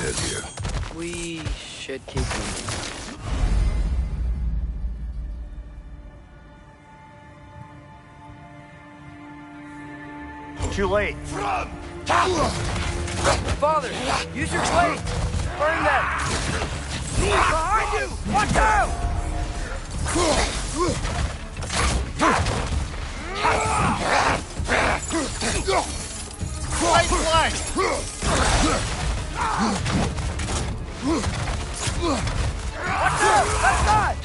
ahead here? We should keep moving. Too late. Father, use your blade! Burn them! Behind you! Watch out! Right flank! Watch out! Left side!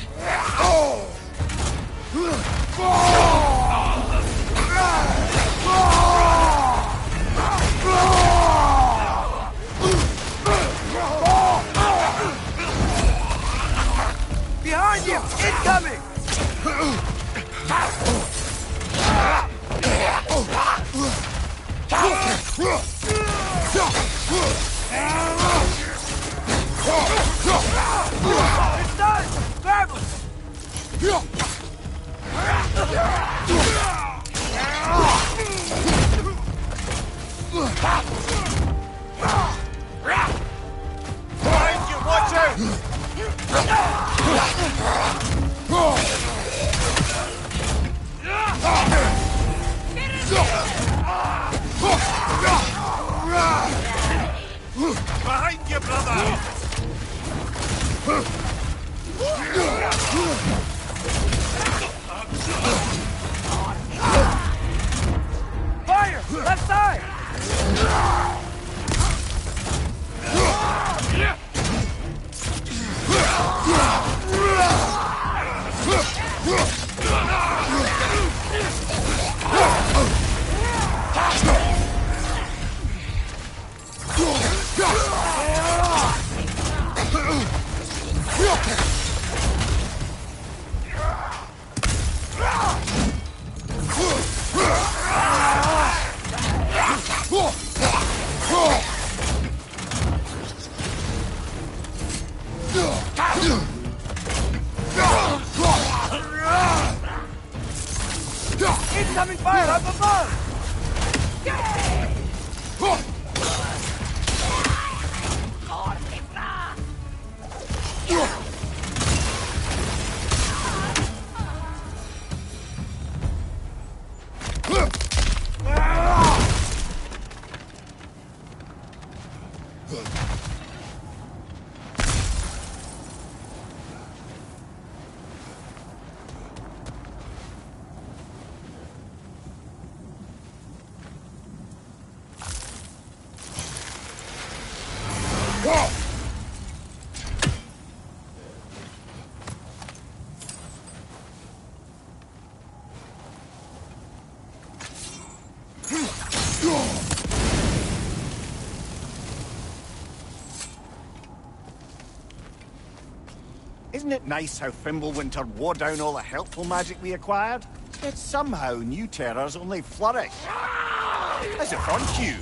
Behind you! Incoming! It's done! Grab him! Behind you! Watch out! Behind you, brother! Fire! Left side! Incoming fire up above! Isn't it nice how Fimbulwinter wore down all the helpful magic we acquired? Yet somehow new terrors only flourish. As if on cue.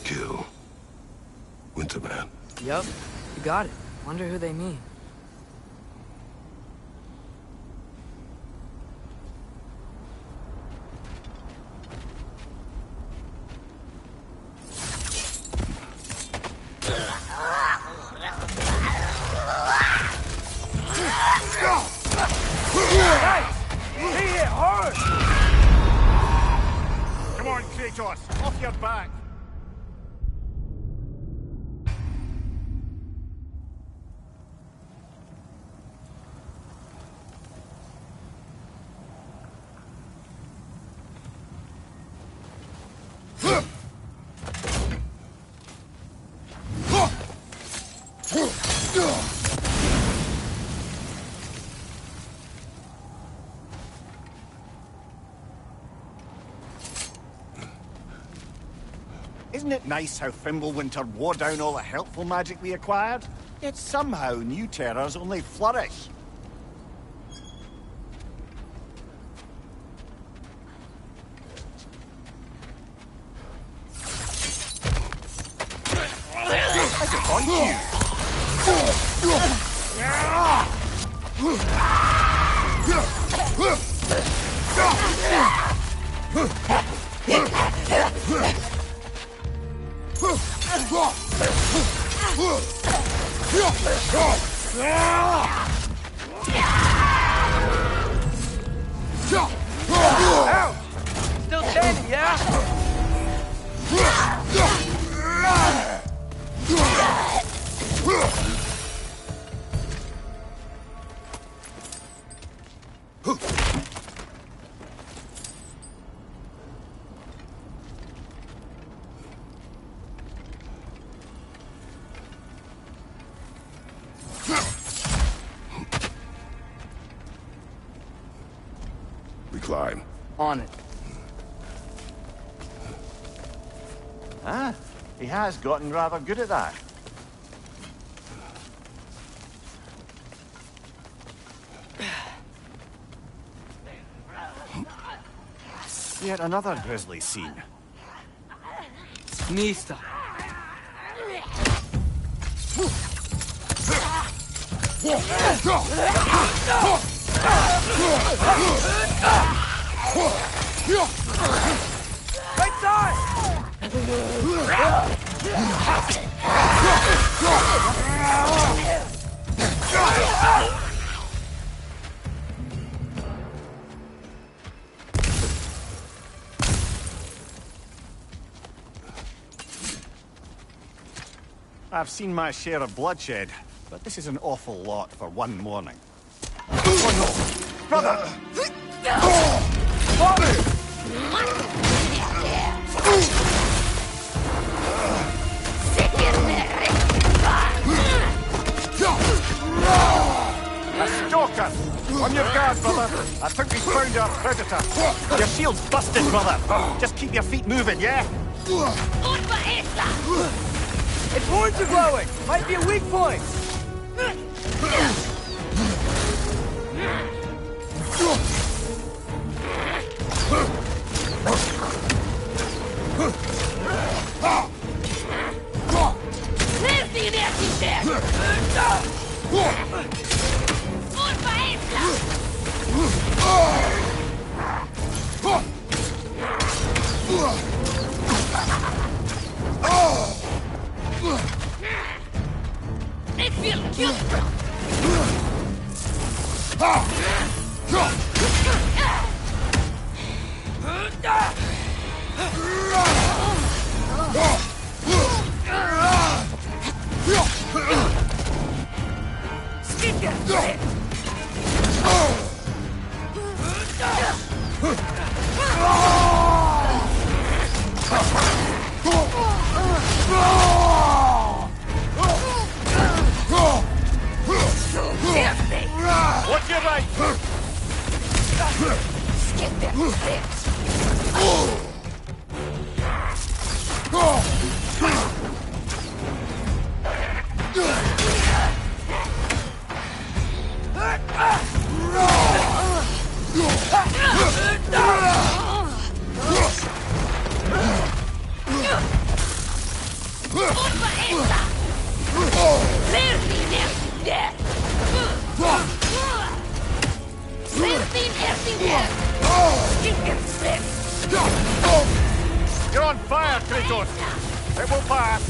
Kill. Winterman. Yup, you got it. Wonder who they mean. Come on, Kratos! Off your back! Isn't it nice how Fimbulwinter wore down all the helpful magic we acquired? Yet somehow new terrors only flourish. On cue. Ouch! Still standing, yeah? We climb. On it. Ah, he has gotten rather good at that. Yet another grisly scene. Mista. Right side! I've seen my share of bloodshed, but this is an awful lot for one morning. Oh no! Brother! Father! A stalker! On your guard, brother! I think we found our predator! Your shield's busted, brother! Just keep your feet moving, yeah? Its horns are glowing! Might be a weak point! Watch your right! You're on fire, Kratos! It will pass!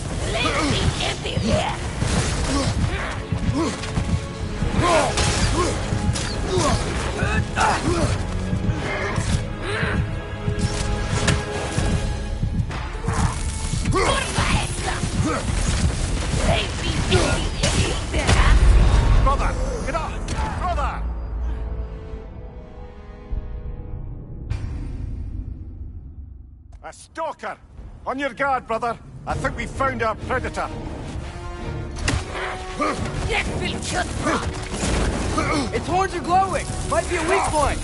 Brother! Get up! Brother! A stalker! On your guard, brother! I think we found our predator! Its horns are glowing! Might be a weak point!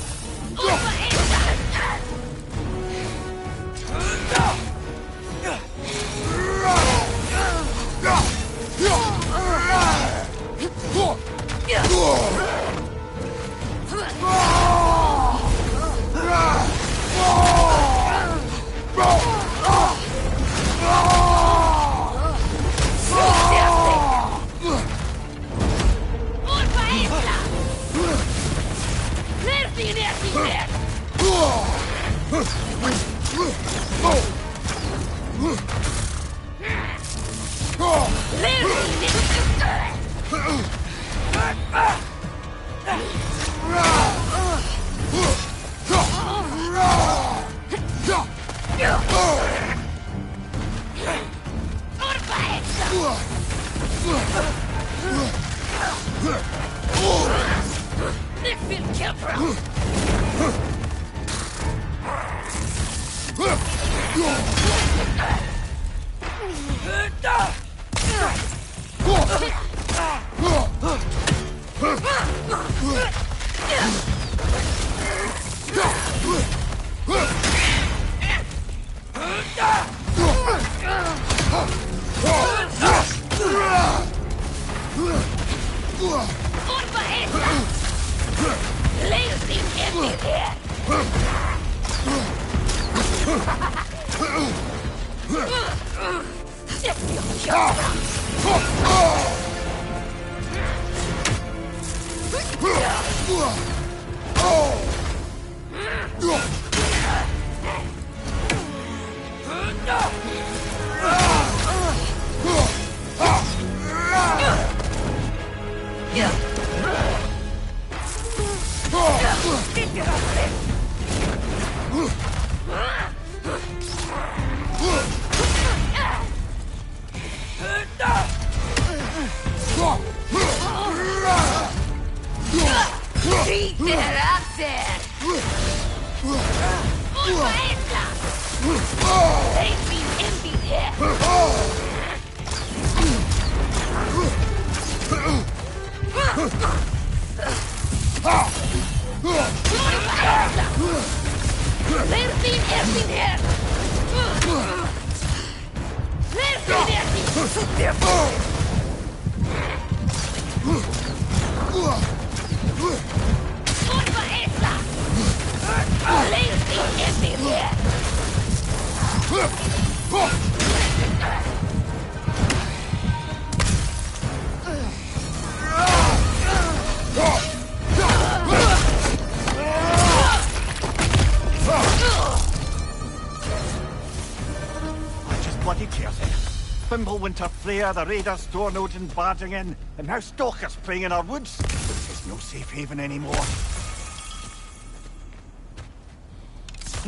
Winter Freya, the raiders storm Odin barging in, and now stalkers preying in our woods. It's no safe haven anymore.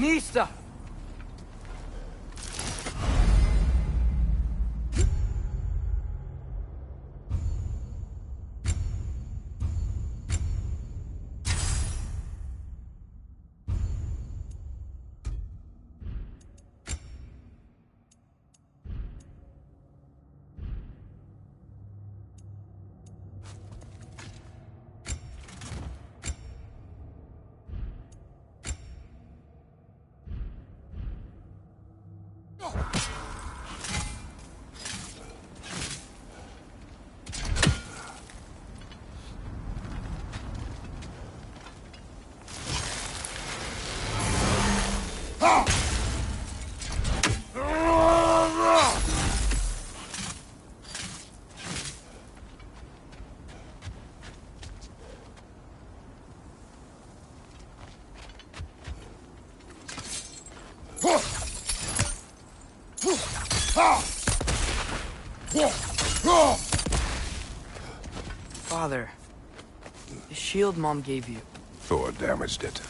Nista! Father, the shield Mom gave you. Thor damaged it.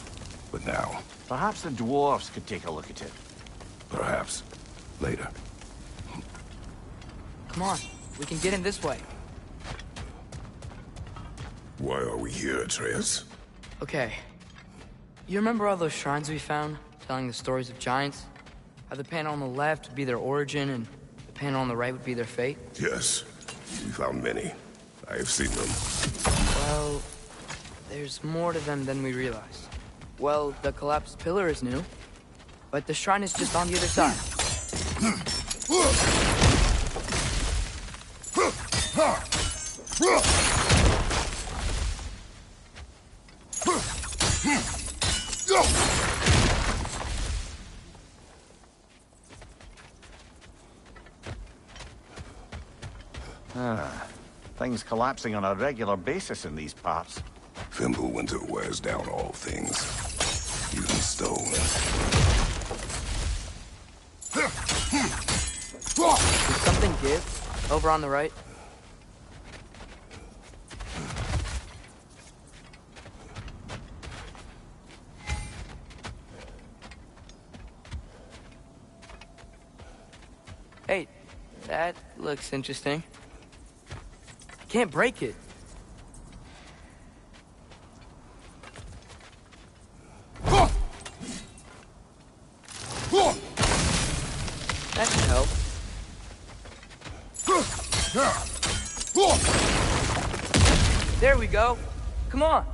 But now, Perhaps the dwarves could take a look at it. perhaps, later. Come on, we can get in this way. Why are we here, Atreus? Okay. You remember all those shrines we found, telling the stories of giants? How the panel on the left would be their origin, and the panel on the right would be their fate? Yes, we found many. I have seen them. Well, there's more to them than we realized. Well, the collapsed pillar is new, but the shrine is just on the other side. Things collapsing on a regular basis in these parts. Fimbulwinter wears down all things, even stone. Did something give? Over on the right? Hey, that looks interesting. Can't break it. That should help. There we go. Come on.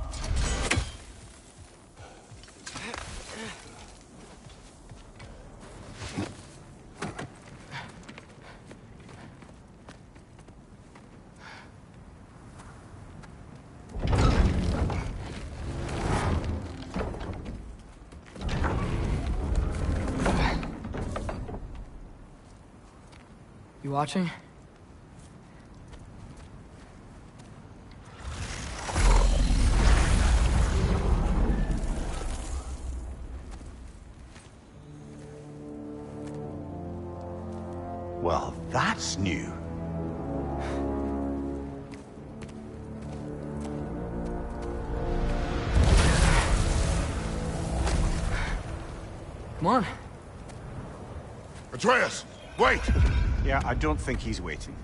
You watching? Well, that's new. Come on. Atreus, wait! Yeah, I don't think he's waiting.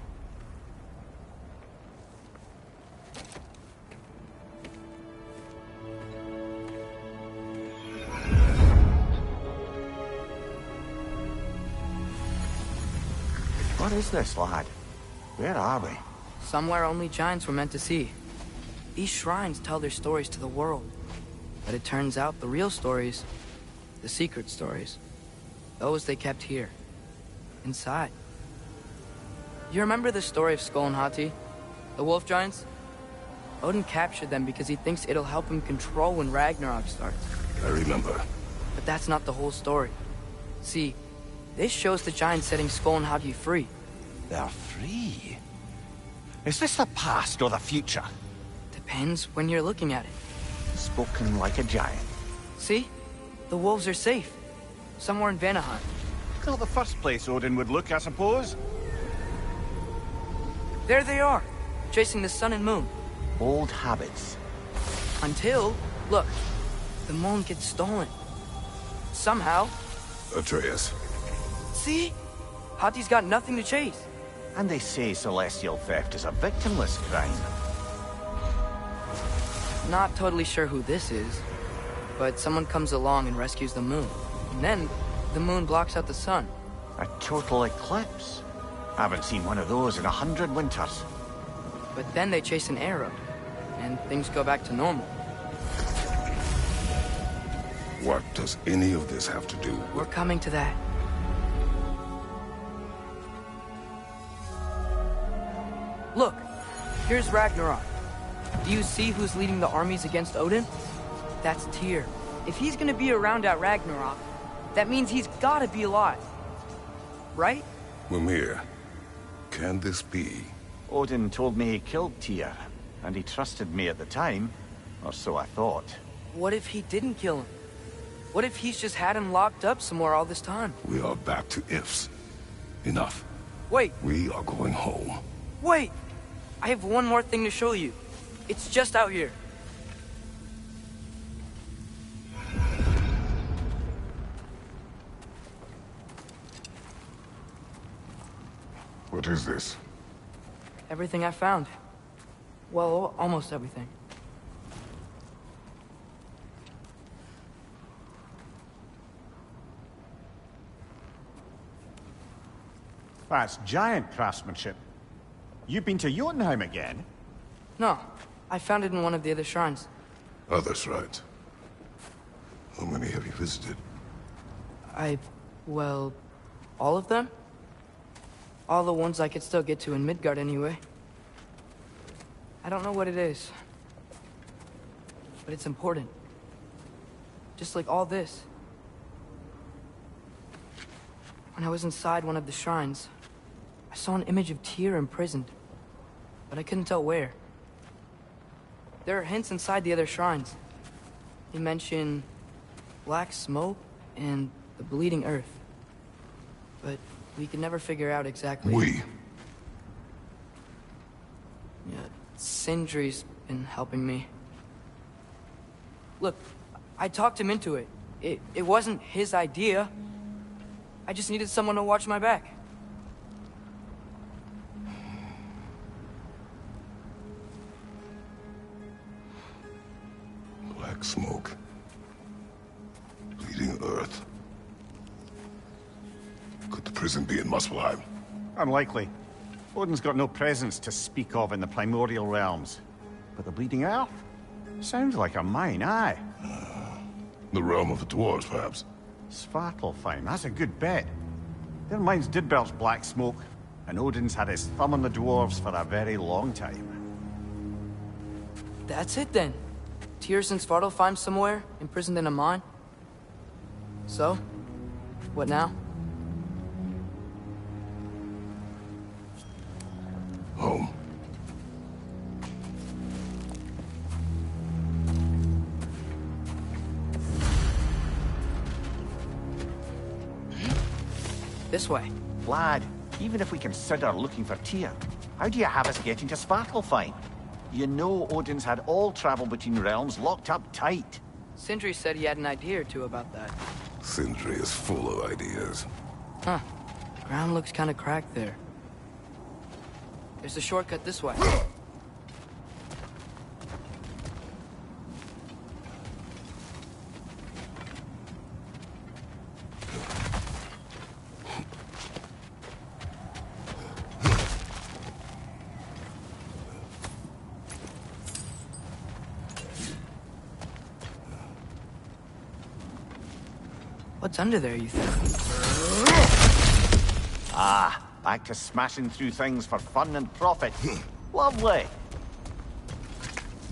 What is this, lad? Where are we? Somewhere only giants were meant to see. These shrines tell their stories to the world. But it turns out the real stories, the secret stories, those they kept here, inside. You remember the story of Skull and Hati, the wolf giants? Odin captured them because he thinks it'll help him control when Ragnarok starts. I remember. But that's not the whole story. See, this shows the giants setting Skull and Hati free. They're free. Is this the past or the future? Depends when you're looking at it. Spoken like a giant. See? The wolves are safe. Somewhere in Vanaheim. Not the first place Odin would look, I suppose. There they are, chasing the sun and moon. Old habits. Until, look, the moon gets stolen. Somehow. Atreus. See? Hati's got nothing to chase. And they say celestial theft is a victimless crime. Not totally sure who this is, but someone comes along and rescues the moon. And then, the moon blocks out the sun. A total eclipse. I haven't seen one of those in 100 winters. But then they chase an arrow, and things go back to normal. What does any of this have to do We're with... coming to that. Look, here's Ragnarok. Do you see who's leading the armies against Odin? That's Tyr. If he's gonna be around at Ragnarok, that means he's gotta be alive. Right? Mimir, can this be? Odin told me he killed Tyr, and he trusted me at the time, or so I thought. What if he didn't kill him? What if he's just had him locked up somewhere all this time? We are back to ifs. Enough. Wait, We are going home. wait! I have one more thing to show you. It's just out here. What is this? Everything I found. Well, almost everything. That's giant craftsmanship. You've been to Jotunheim again? No, I found it in one of the other shrines. Others, right? How many have you visited? Well, all of them? All the ones I could still get to in Midgard anyway. I don't know what it is. But it's important. Just like all this. When I was inside one of the shrines, I saw an image of Tyr imprisoned. But I couldn't tell where. There are hints inside the other shrines. They mention black smoke and the bleeding earth. But we could never figure out exactly... We? Yeah, Sindri's been helping me. Look, I talked him into it. It wasn't his idea. I just needed someone to watch my back. Black smoke. Bleeding earth. Could the prison be in Muspelheim? Unlikely. Odin's got no presence to speak of in the primordial realms. But the Bleeding Earth? Sounds like a mine, aye. The realm of the dwarves, perhaps? Svartalfheim, that's a good bet. Their mines did belch black smoke, and Odin's had his thumb on the dwarves for a very long time. That's it then. Tyr's in Svartalfheim somewhere, imprisoned in a mine. So, what now? Home. This way. Lad, even if we consider looking for Tyr, how do you have us getting to Svartalfheim? You know Odin's had all travel between realms locked up tight. Sindri said he had an idea or two about that. Sindri is full of ideas. Huh. Ground looks kind of cracked there. There's a shortcut this way. What's under there, you think? Ah, back to smashing through things for fun and profit. Lovely.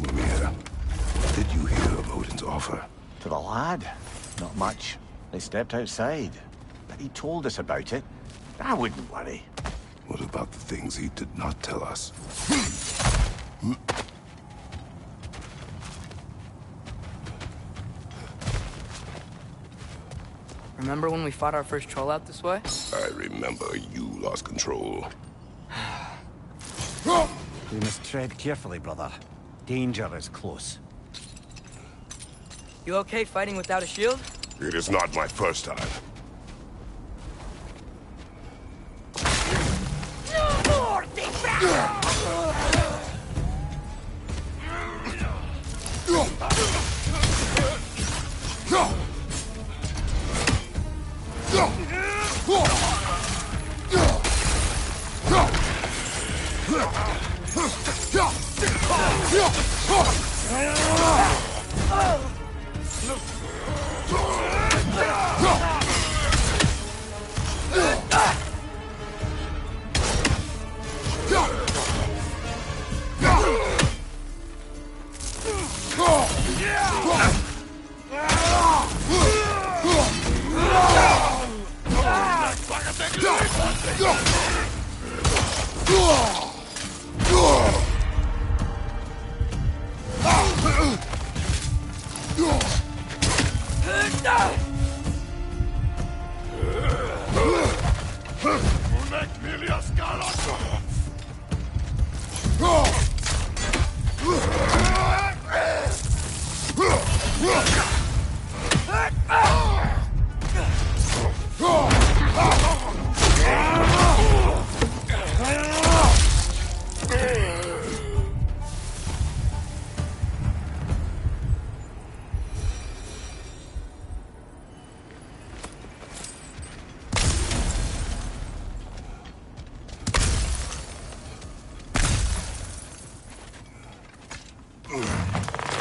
Mimir, what did you hear of Odin's offer? To the lad? Not much. They stepped outside. But he told us about it. I wouldn't worry. What about the things he did not tell us? Remember when we fought our first troll out this way? I remember you lost control. We must tread carefully, brother. Danger is close. You okay fighting without a shield? It is not my first time.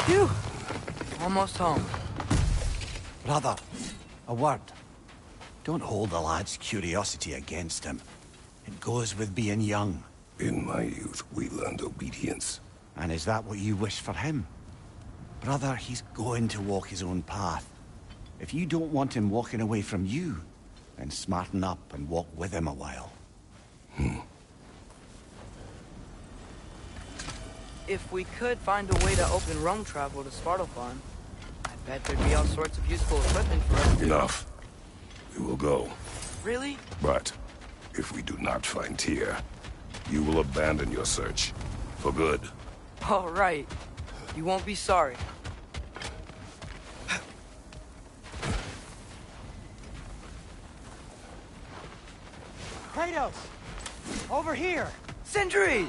Phew! Almost home. Brother, a word. Don't hold the lad's curiosity against him. It goes with being young. In my youth, we learned obedience. And is that what you wish for him? Brother, he's going to walk his own path. If you don't want him walking away from you, then smarten up and walk with him a while. If we could find a way to open roam travel to Svartalfheim, I bet there'd be all sorts of useful equipment for us to... Enough. We will go. Really? But If we do not find Tyr, you will abandon your search. For good. All right. You won't be sorry. Kratos! Over here! Sindri!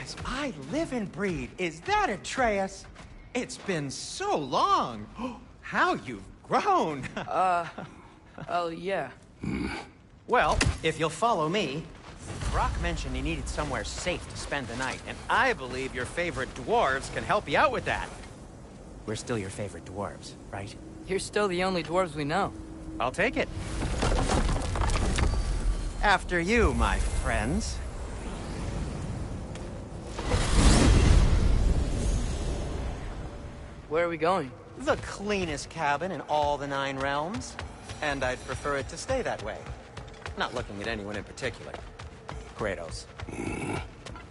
As I live and breathe, is that Atreus? It's been so long! How you've grown! Oh, yeah. Well, if you'll follow me, Brock mentioned he needed somewhere safe to spend the night, and I believe your favorite dwarves can help you out with that. We're still your favorite dwarves, right? You're still the only dwarves we know. I'll take it. After you, my friends. Where are we going? The cleanest cabin in all the 9 realms. And I'd prefer it to stay that way. Not looking at anyone in particular. Kratos.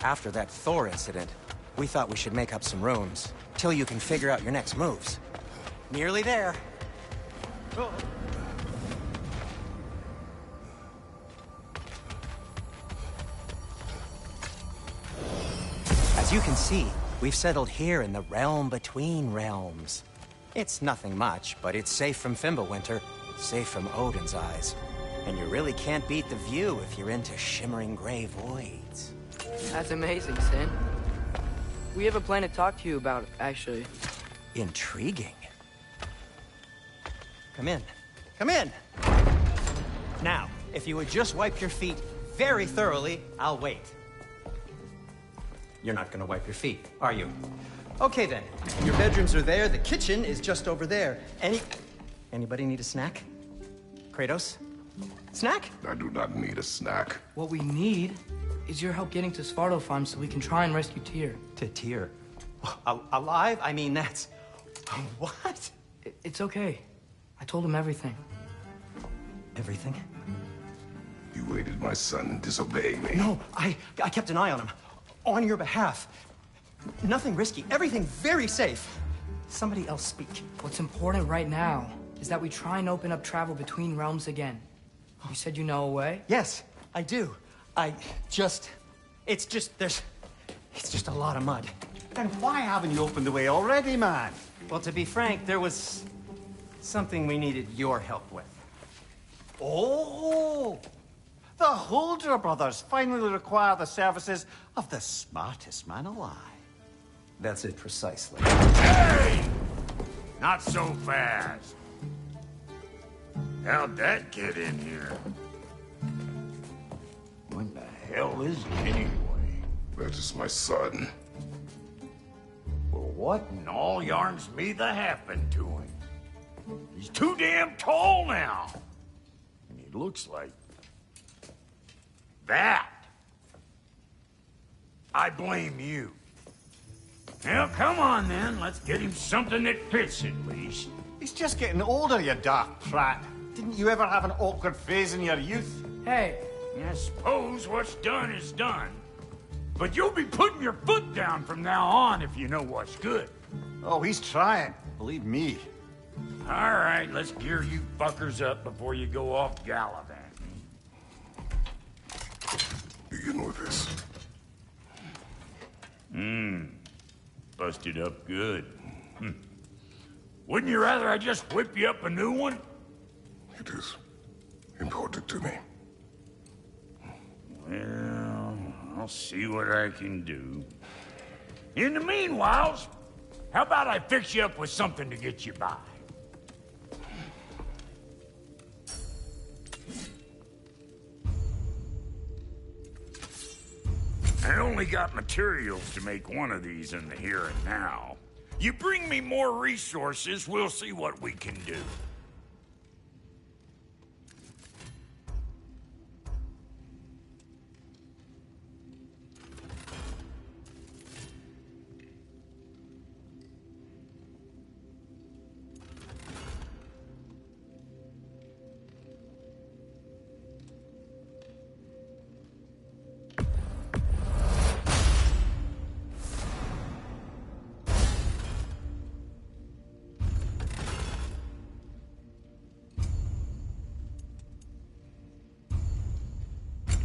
After that Thor incident, we thought we should make up some rooms, till you can figure out your next moves. Nearly there. Oh. As you can see, we've settled here in the realm between realms. It's nothing much, but it's safe from Fimbulwinter, safe from Odin's eyes. And you really can't beat the view if you're into shimmering gray voids. That's amazing, Sin. We have a plan to talk to you about, actually. Intriguing. Come in. Come in! Now, if you would just wipe your feet very thoroughly, I'll wait. You're not gonna wipe your feet, are you? Okay then. Your bedrooms are there, the kitchen is just over there. Anybody need a snack? Kratos? Snack? I do not need a snack. What we need is your help getting to Svartalfheim so we can try and rescue Tyr. To Tyr? Alive? I mean, that's... What? It's okay. I told him everything. Everything? You aided my son in disobeying me. No, I kept an eye on him. On your behalf. Nothing risky. Everything very safe. Somebody else speak. What's important right now is that we try and open up travel between realms again. You said you know a way? Yes, I do. It's just a lot of mud. Then why haven't you opened the way already, man? Well, to be frank, there was something we needed your help with. Oh! The Holder brothers finally require the services of the smartest man alive. That's it precisely. Hey! Not so fast. How'd that get in here? When the hell is he anyway? That is my son. Well, what in all yarns me the happened to him? He's too damn tall now. And he looks like... that. I blame you. Well, come on then. Let's get him something that fits at least. He's just getting older, you dark prat. Didn't you ever have an awkward phase in your youth? Hey! I suppose what's done is done. But you'll be putting your foot down from now on if you know what's good. Oh, he's trying. Believe me. All right, let's gear you fuckers up before you go off gallivanting. Begin with this. Busted up good. Wouldn't you rather I just whip you up a new one? It is important to me. Well, I'll see what I can do. In the meanwhile, how about I fix you up with something to get you by? I only got materials to make one of these in the here and now. You bring me more resources, we'll see what we can do.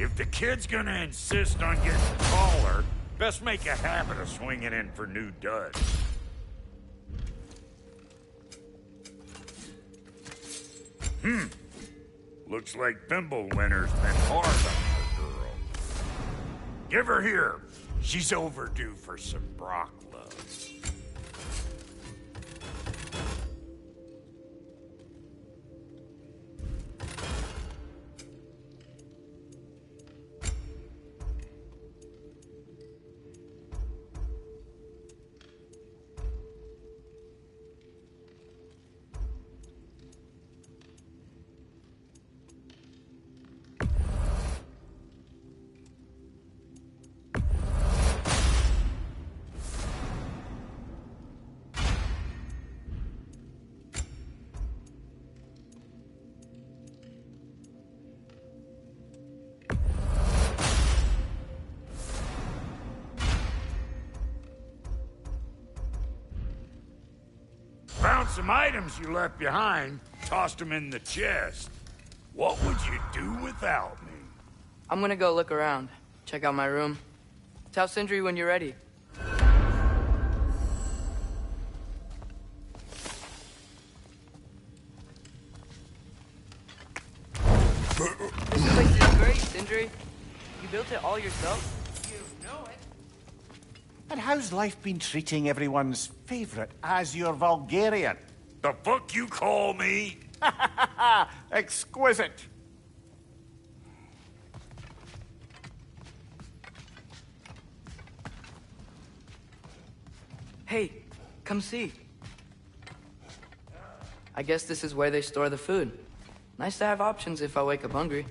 If the kid's gonna insist on getting taller, best make a habit of swinging in for new duds. Looks like Thimblewinter's been hard on the girl. Give her here. She's overdue for some Brock love. Found some items you left behind, tossed them in the chest. What would you do without me? I'm gonna go look around, check out my room. Tell Sindri when you're ready. This place is great, Sindri. You built it all yourself? You know it. And how's life been treating everyone's favorite Azure Vulgarian? The fuck you call me? Exquisite. Hey, come see. I guess this is where they store the food. Nice to have options if I wake up hungry.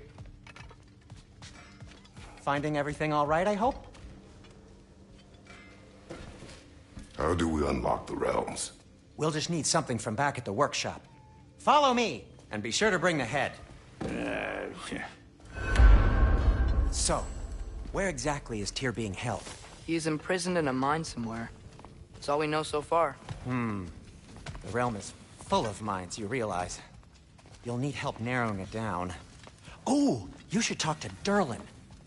Finding everything all right, I hope? How do we unlock the realms? We'll just need something from back at the workshop. Follow me, and be sure to bring the head. So, where exactly is Tyr being held? He's imprisoned in a mine somewhere. That's all we know so far. The realm is full of mines, you realize. You'll need help narrowing it down. Oh, you should talk to Durlin.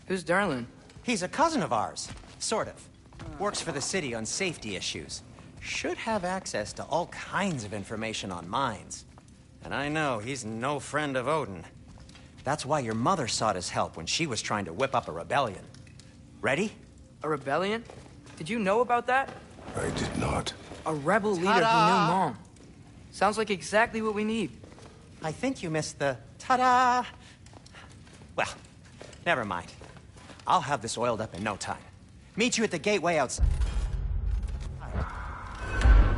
Who's Darlin? He's a cousin of ours, sort of. Works for the city on safety issues. Should have access to all kinds of information on mines. And I know he's no friend of Odin. That's why your mother sought his help when she was trying to whip up a rebellion. Ready? A rebellion? Did you know about that? I did not. A rebel leader who knew Mom. Sounds like exactly what we need. I think you missed the ta-da. Well, never mind. I'll have this oiled up in no time. Meet you at the gateway outside.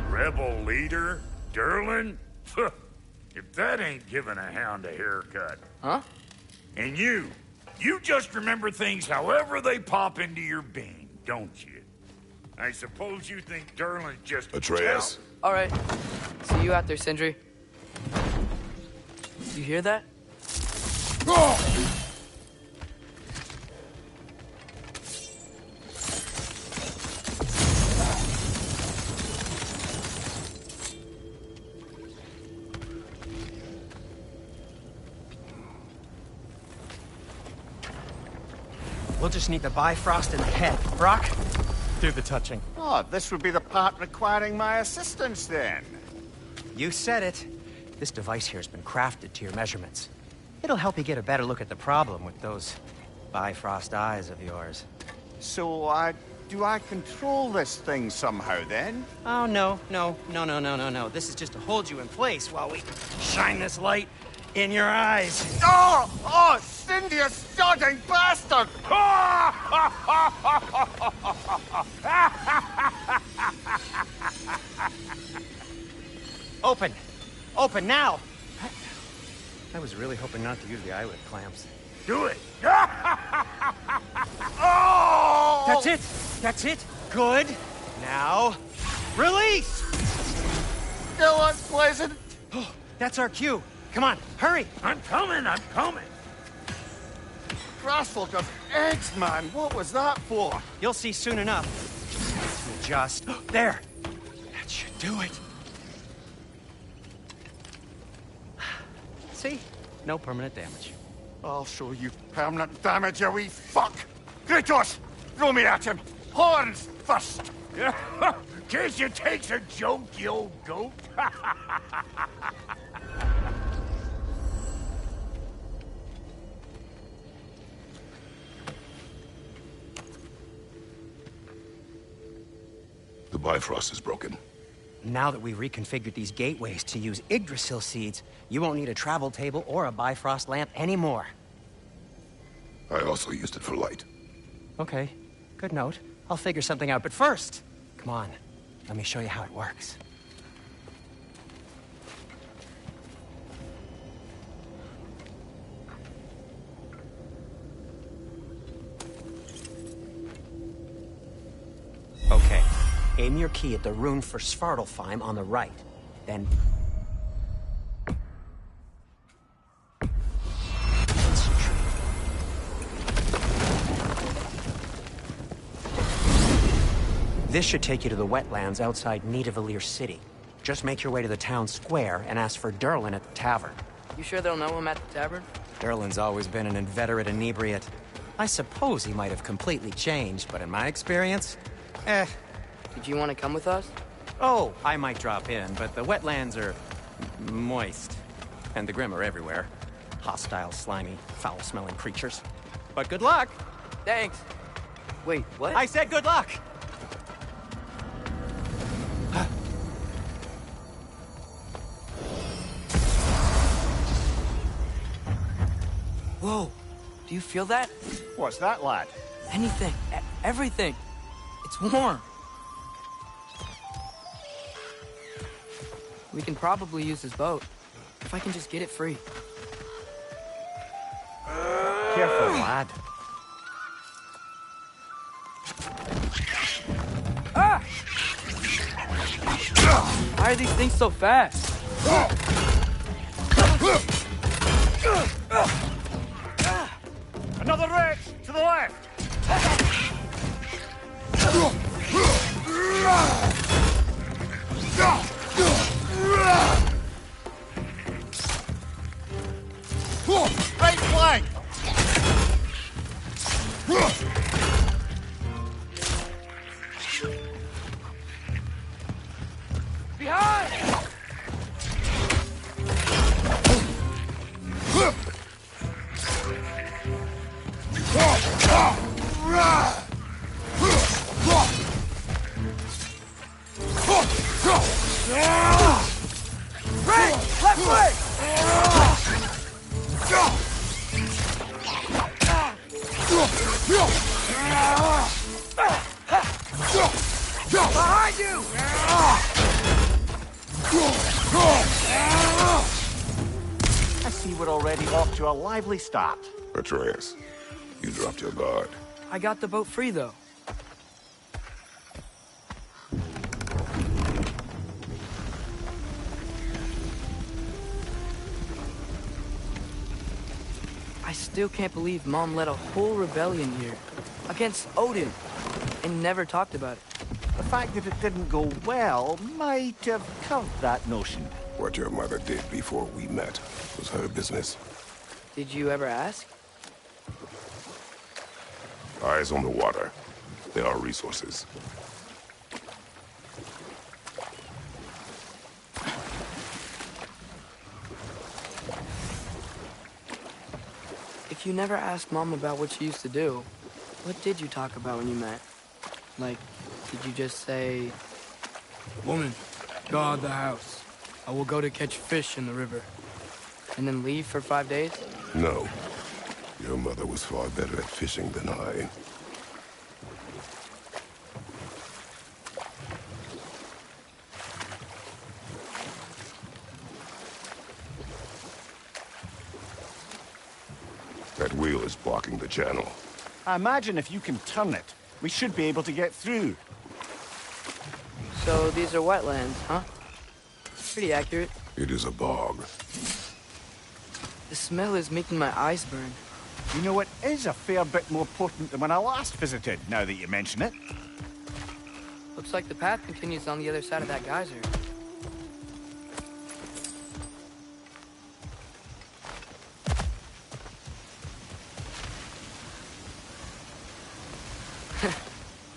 Rebel leader? Durlin? If that ain't giving a hound a haircut. Huh? And you just remember things however they pop into your being, don't you? I suppose you think Durlin's just... Atreus? All right. See you out there, Sindri. You hear that? We'll just need the Bifrost in the head. Brock, do the touching. Oh, this would be the part requiring my assistance then. You said it. This device here has been crafted to your measurements. It'll help you get a better look at the problem with those Bifrost eyes of yours. So, do I control this thing somehow then? Oh, no. This is just to hold you in place while we shine this light in your eyes. Oh, Cindy, you starting bastard! Open! Open now! I was really hoping not to use the eyelid clamps. Do it! Oh! That's it! That's it! Good! Now, release! Still unpleasant. Oh, that's our cue. Come on, hurry! I'm coming! Grassful of eggs, man. What was that for? You'll see soon enough. Just... There! That should do it. See? No permanent damage. I'll show you permanent damage, you wee fuck! Kratos! Throw me at him! Horns first! Case you takes a joke, you old goat. The Bifrost is broken. Now that we've reconfigured these gateways to use Yggdrasil seeds, you won't need a travel table or a Bifrost lamp anymore. I also used it for light. Okay, good note. I'll figure something out, but first, come on, let me show you how it works. Okay, aim your key at the rune for Svartalfheim on the right, then... This should take you to the wetlands outside Nidavellir City. Just make your way to the town square and ask for Durlin at the tavern. You sure they'll know him at the tavern? Durlin's always been an inveterate inebriate. I suppose he might have completely changed, but in my experience, Did you want to come with us? Oh, I might drop in, but the wetlands are moist. And the Grim are everywhere. Hostile, slimy, foul-smelling creatures. But good luck! Thanks. Wait, what? I said good luck! Whoa, do you feel that? What's that, lad? Anything, everything. It's warm. We can probably use his boat, if I can just get it free. Careful, lad. Ah! Why are these things so fast? Another wreck! To the left! Right flank! Behind! Right! Left leg! Behind you! I see we're already off to a lively start. Atreus, you dropped your guard. I got the boat free, though. I still can't believe Mom led a whole rebellion here. Against Odin. And never talked about it. The fact that it didn't go well might have covered that notion. What your mother did before we met was her business. Did you ever ask? Eyes on the water. There are resources. If you never asked Mom about what she used to do, what did you talk about when you met? Like, did you just say... Woman, guard the house. I will go to catch fish in the river. And then leave for 5 days? No. Your mother was far better at fishing than I. That wheel is blocking the channel. I imagine if you can turn it, we should be able to get through. So these are wetlands, huh? Pretty accurate. It is a bog. The smell is making my eyes burn. You know, it is a fair bit more potent than when I last visited, now that you mention it. Looks like the path continues on the other side of that geyser.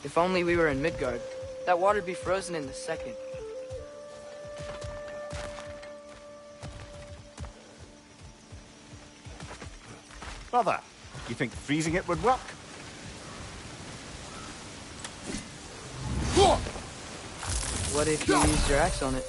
If only we were in Midgard. That water'd be frozen in a second. Brother, you think freezing it would work? What if you used your axe on it?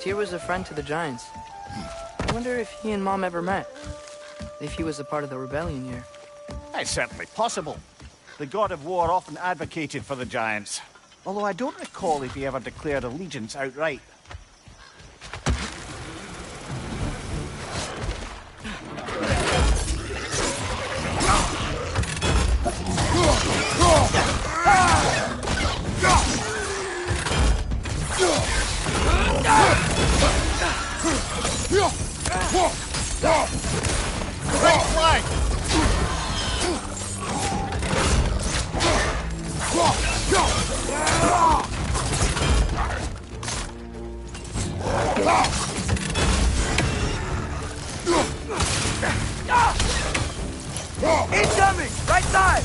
Tyr was a friend to the Giants. I wonder if he and Mom ever met. If he was a part of the rebellion here. It's certainly possible. The god of war often advocated for the Giants. Although I don't recall if he ever declared allegiance outright. Right flank! Incoming! Right side!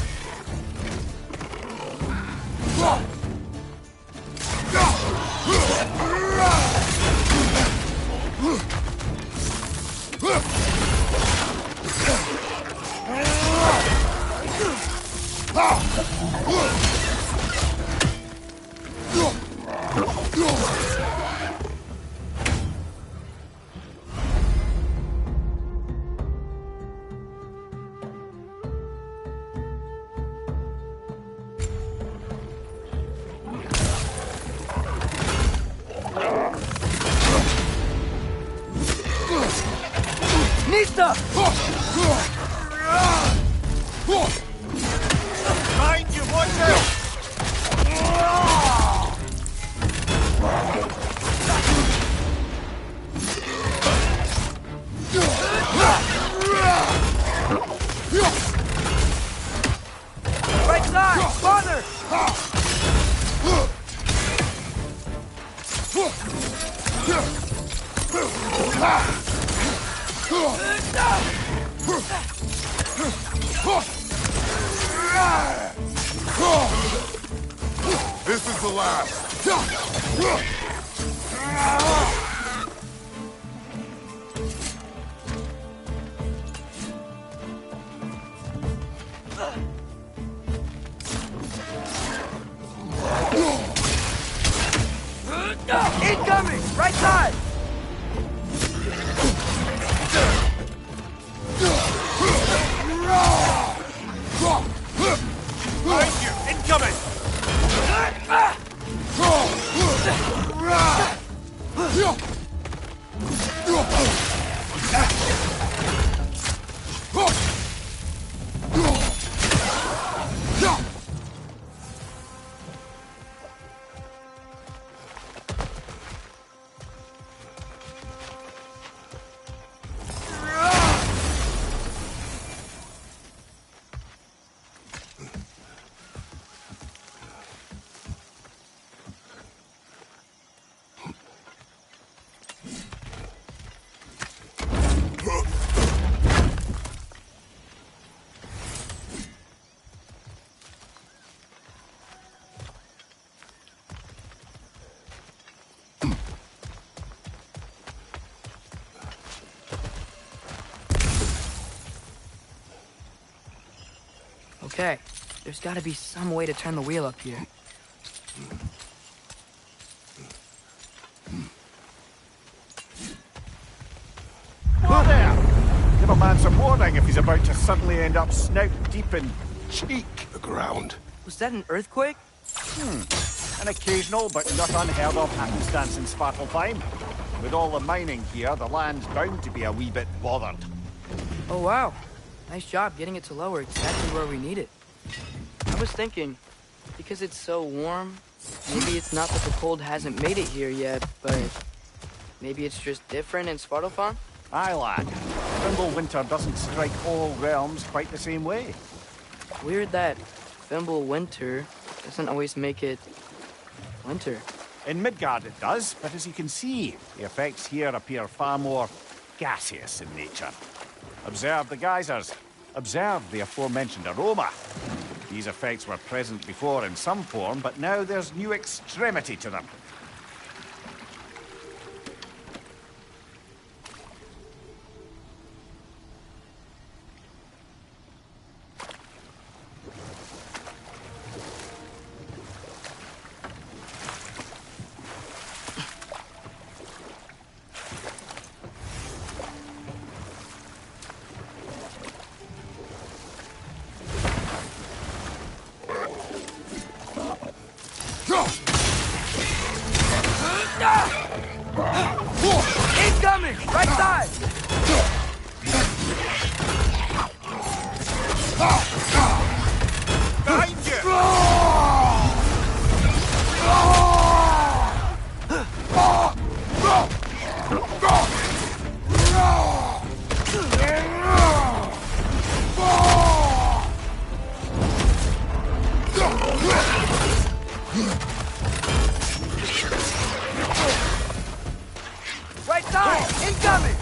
Nista! Mind you, watch out! Right side! Father! This is the last. Incoming! Right side! Mind you, incoming! Okay, there's gotta be some way to turn the wheel up here. Whoa there! Give a man some warning if he's about to suddenly end up snout deep in cheek. The ground. Was that an earthquake? An occasional but not unheard of happenstance in Svartalfheim. With all the mining here, the land's bound to be a wee bit bothered. Oh wow, nice job getting it to lower exactly where we need it. I was thinking, because it's so warm, maybe it's not that the cold hasn't made it here yet, but maybe it's just different in Svartalfheim? Aye, lad. Fimbulwinter doesn't strike all realms quite the same way. Weird that Fimbulwinter doesn't always make it winter. In Midgard it does, but as you can see, the effects here appear far more gaseous in nature. Observe the geysers. Observe the aforementioned aroma. These effects were present before in some form, but now there's new extremity to them. Incoming! Right side! Behind you! Right side! Incoming!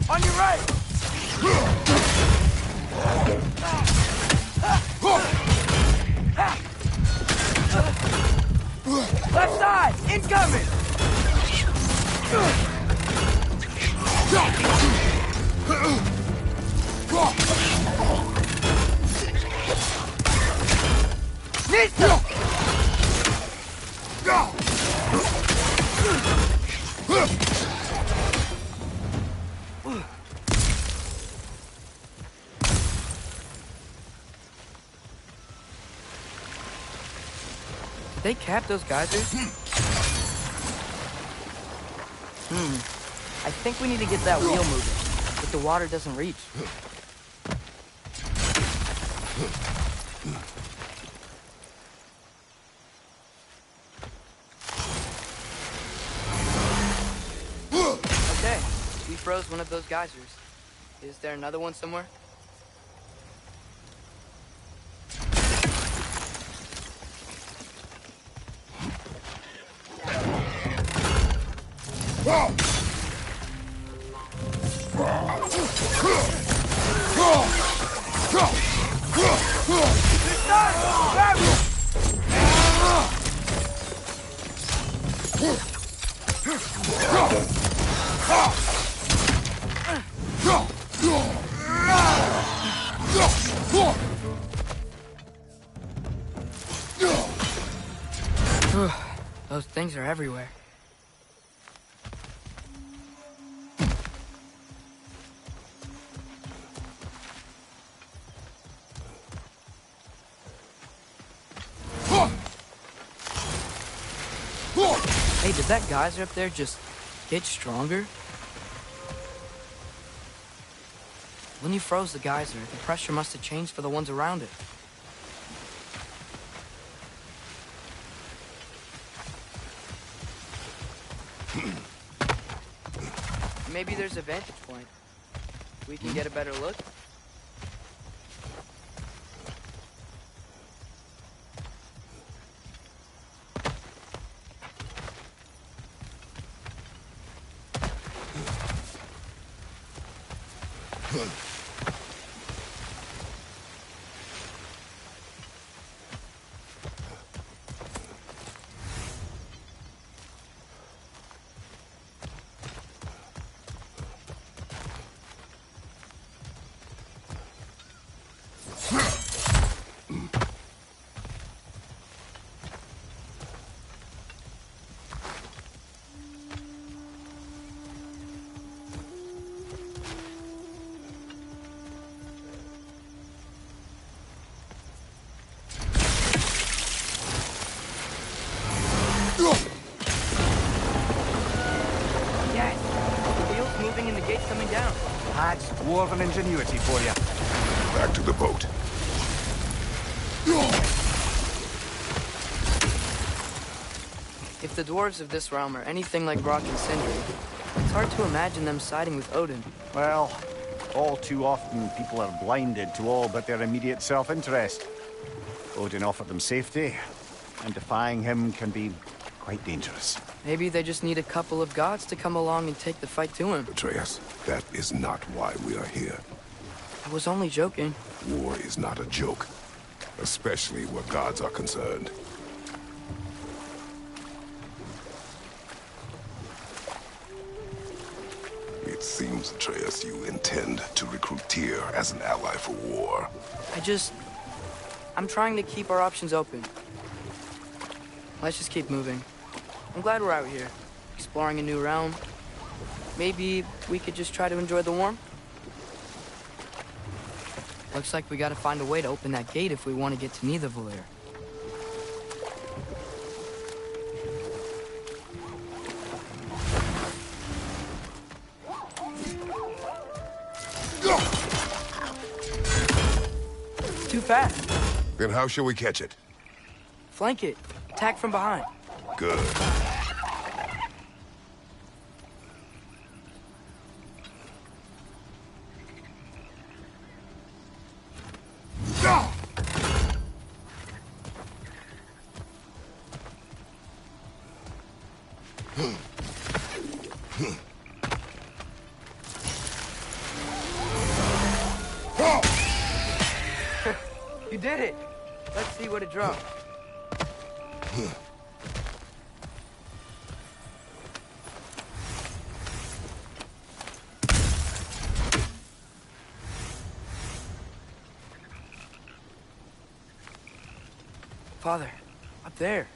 On your right! Left side! Incoming! Nista! Did they cap those geysers? I think we need to get that wheel moving, but the water doesn't reach. Okay, we froze one of those geysers. Is there another one somewhere? Those things are everywhere. Hey, did that geyser up there just get stronger? When you froze the geyser, the pressure must have changed for the ones around it. Maybe there's a vantage point. We can get a better look. coming down. That's dwarven ingenuity for you. Back to the boat. If the dwarves of this realm are anything like Rock and Sindri, it's hard to imagine them siding with Odin. Well, all too often people are blinded to all but their immediate self-interest. Odin offered them safety, and defying him can be quite dangerous. Maybe they just need a couple of gods to come along and take the fight to him. Atreus, that is not why we are here. I was only joking. War is not a joke, especially where gods are concerned. It seems, Atreus, you intend to recruit Tyr as an ally for war. I'm trying to keep our options open. Let's just keep moving. I'm glad we're out here, exploring a new realm. Maybe we could just try to enjoy the warmth? Looks like we gotta find a way to open that gate if we want to get to Nidavellir. Too fast. Then how shall we catch it? Flank it. Attack from behind. Good. You did it! Let's see what it dropped. Father, up there.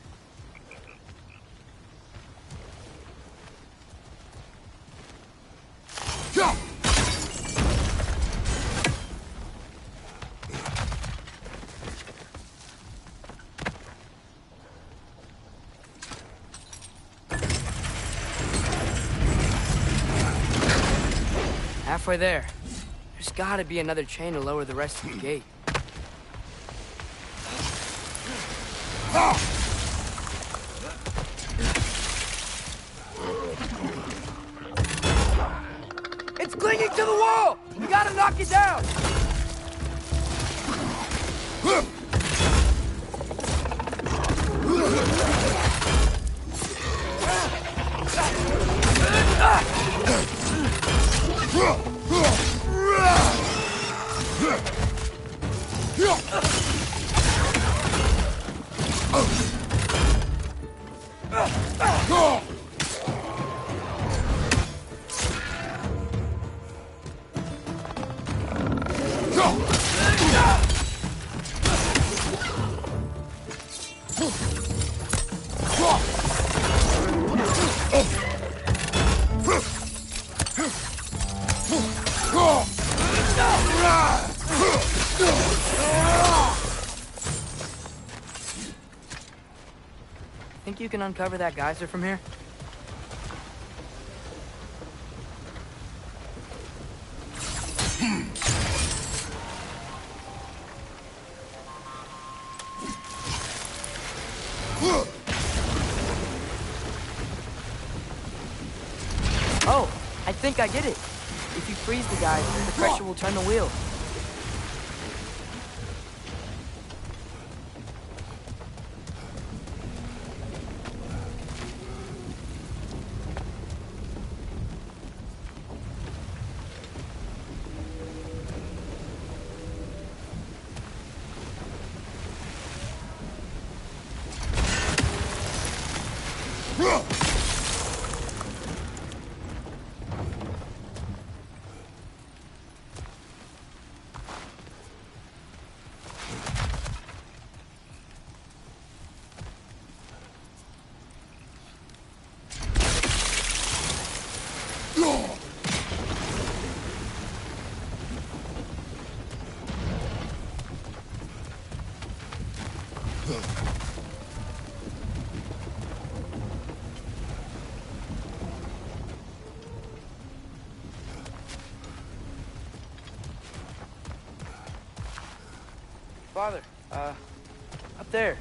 Halfway there. There's gotta be another chain to lower the rest of the gate. It's clinging to the wall! We gotta knock it down! Think you can uncover that geyser from here? Oh, I think I get it. If you freeze the geyser, the pressure will turn the wheel. Father, up there.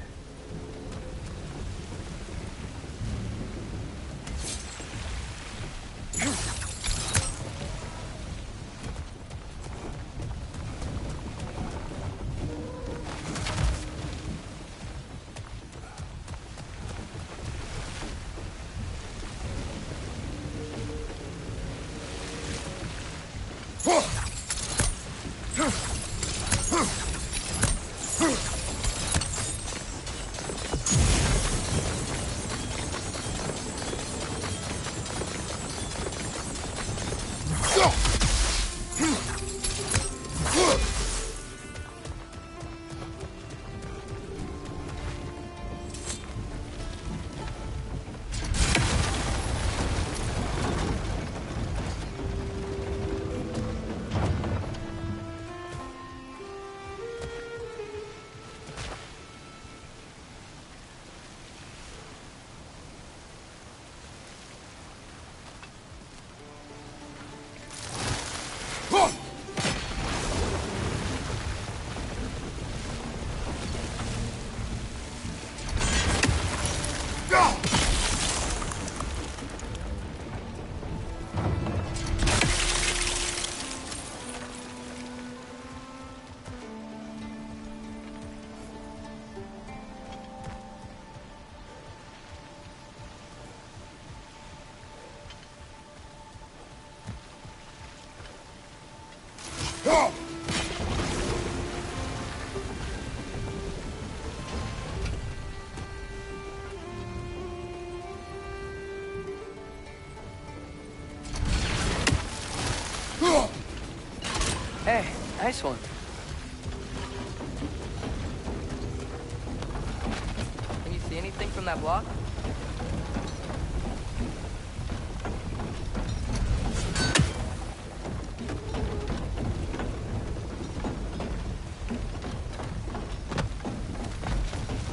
Hey, nice one. Can you see anything from that block?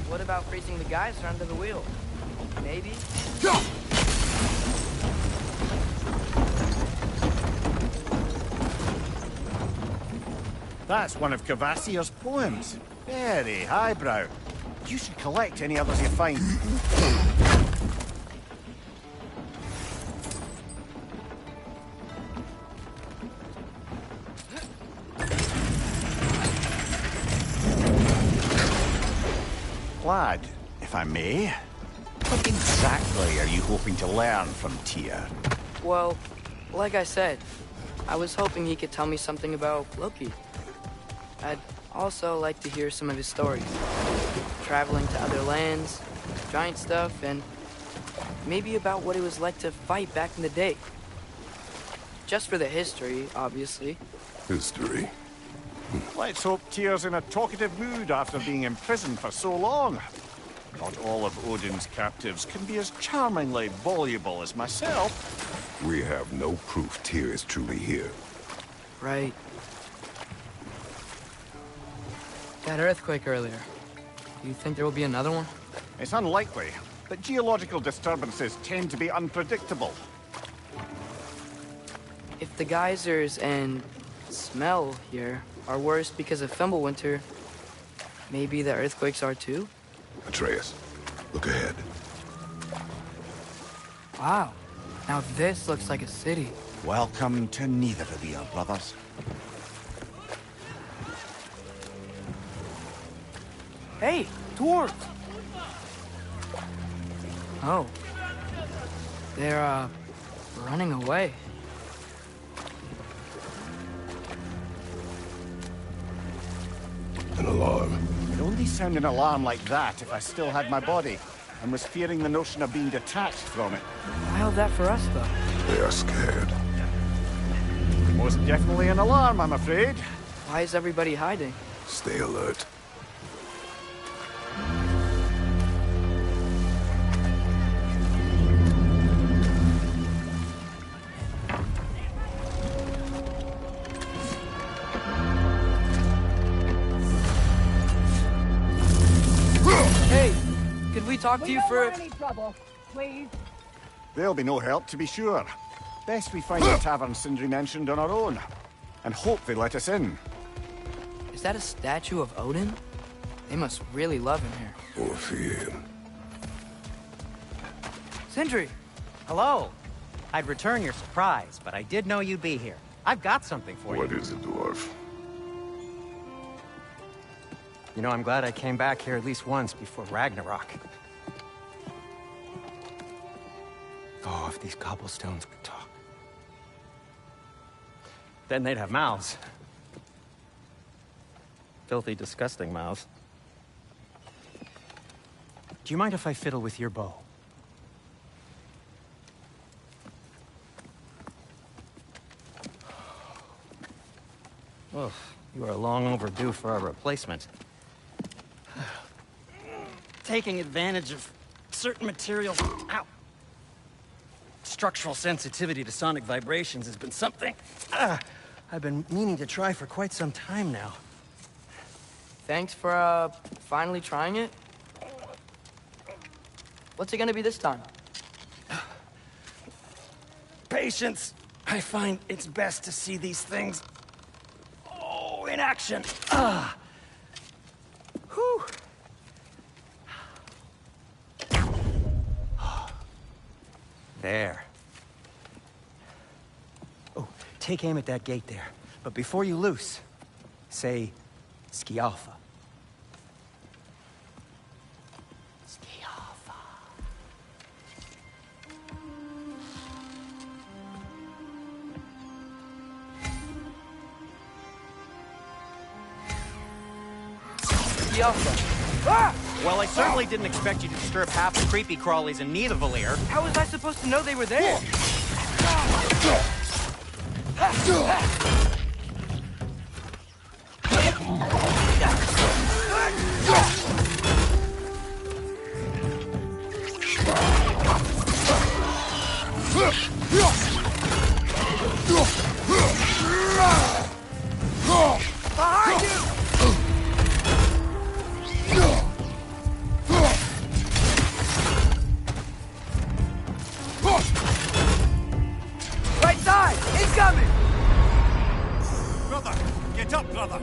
What about freezing the geyser under the wheel? Maybe? That's one of Cavassier's poems. Very highbrow. You should collect any others you find. Lad, if I may, what exactly are you hoping to learn from Tyr? Well, like I said, I was hoping he could tell me something about Loki. I'd also like to hear some of his stories. Traveling to other lands, giant stuff, and maybe about what it was like to fight back in the day. Just for the history, obviously. History. Let's hope Tyr's in a talkative mood after being imprisoned for so long. Not all of Odin's captives can be as charmingly voluble as myself. We have no proof Tyr is truly here. Right. That earthquake earlier. Do you think there will be another one? It's unlikely, but geological disturbances tend to be unpredictable. If the geysers and smell here are worse because of Fimbulwinter, maybe the earthquakes are too? Atreus, look ahead. Wow. Now this looks like a city. Welcome to Nidavellir, brothers. Hey, dwarves! Oh. They're, running away. An alarm. It'd only sound an alarm like that if I still had my body, and was fearing the notion of being detached from it. Wild that for us, though. They are scared. Most definitely an alarm, I'm afraid. Why is everybody hiding? Stay alert. Hey, could we talk to you for... any trouble, please. There'll be no help, to be sure. Best we find the tavern Sindri mentioned on our own, and hope they let us in. Is that a statue of Odin? They must really love him here. Or fear him. Sindri! Hello. I'd return your surprise, but I did know you'd be here. I've got something for you. What is it, dwarf? You know, I'm glad I came back here at least once before Ragnarok. Oh, if these cobblestones could talk. Then they'd have mouths. Filthy, disgusting mouths. Do you mind if I fiddle with your bow? Oh, you are long overdue for a replacement. Taking advantage of certain materials. Ow! Structural sensitivity to sonic vibrations has been something I've been meaning to try for quite some time now. Thanks for, finally trying it. What's it gonna be this time? Patience. I find it's best to see these things, in action. Whew. There. Oh, take aim at that gate there. But before you loose, say, Skialfa. Skialfa. Skialfa. Well, I certainly didn't expect you to disturb half the creepy crawlies in Nidavellir. How was I supposed to know they were there? Behind you! Right side! Incoming! Brother! Get up, brother!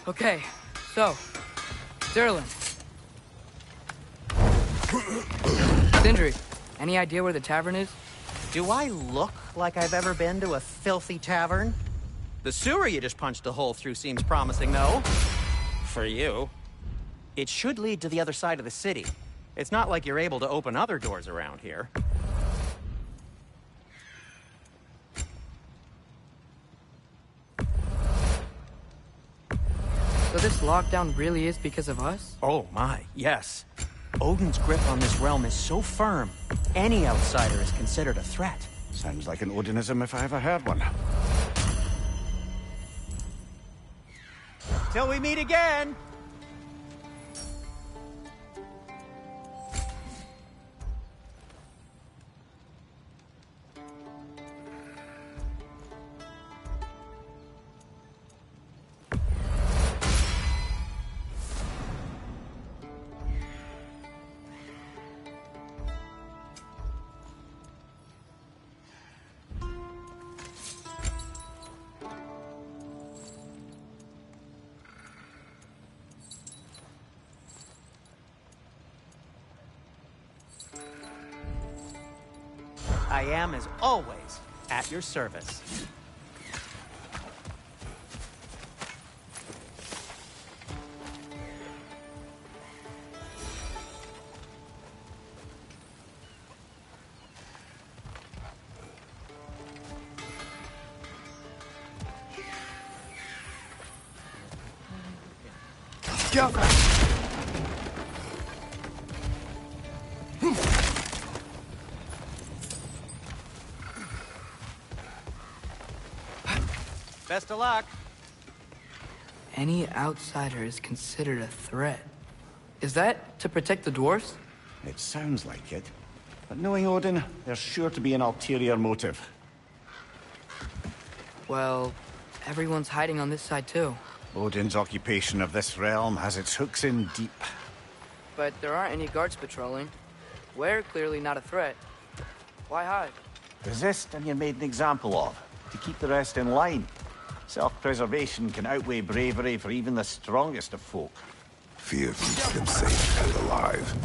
Okay, so, Durlin. Sindri, any idea where the tavern is? Do I look like I've ever been to a filthy tavern? The sewer you just punched a hole through seems promising, though. For you. It should lead to the other side of the city. It's not like you're able to open other doors around here. So this lockdown really is because of us? Oh my, yes. Odin's grip on this realm is so firm, any outsider is considered a threat. Sounds like an Odinism if I ever heard one. Till we meet again! I am, as always, at your service. Go! Best of luck. Any outsider is considered a threat. Is that to protect the dwarfs? It sounds like it. But knowing Odin, there's sure to be an ulterior motive. Well, everyone's hiding on this side too. Odin's occupation of this realm has its hooks in deep. But there aren't any guards patrolling. We're clearly not a threat. Why hide? Resist and you're made an example of, to keep the rest in line. Self-preservation can outweigh bravery for even the strongest of folk. Fear keeps them safe and alive.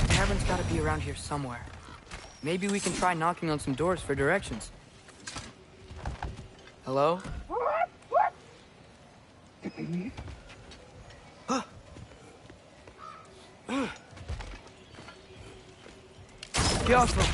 Cameron's gotta be around here somewhere. Maybe we can try knocking on some doors for directions. Hello? Get off him!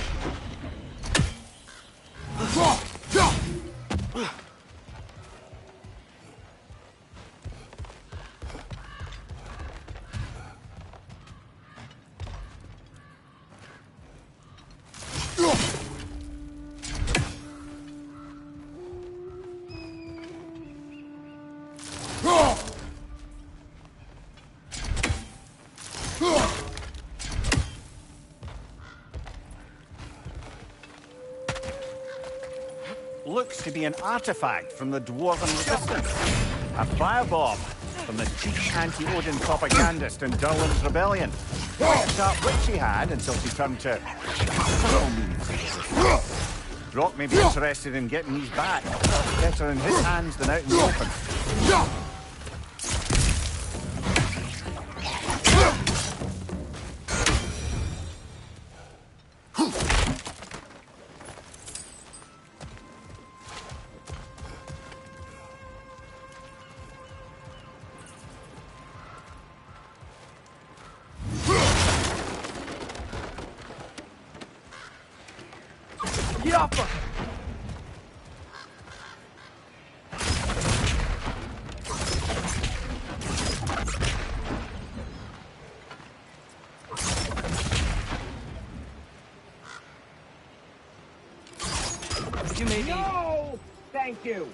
Looks to be an artifact from the Dwarven Resistance. A firebomb from the cheap anti-Odin propagandist in Durlin's rebellion. Quite a sharp wit she had until she turned to subtle means of resistance. Brock may be interested in getting these back. Better in his hands than out in the open. Get off her! You may be... No! Thank you.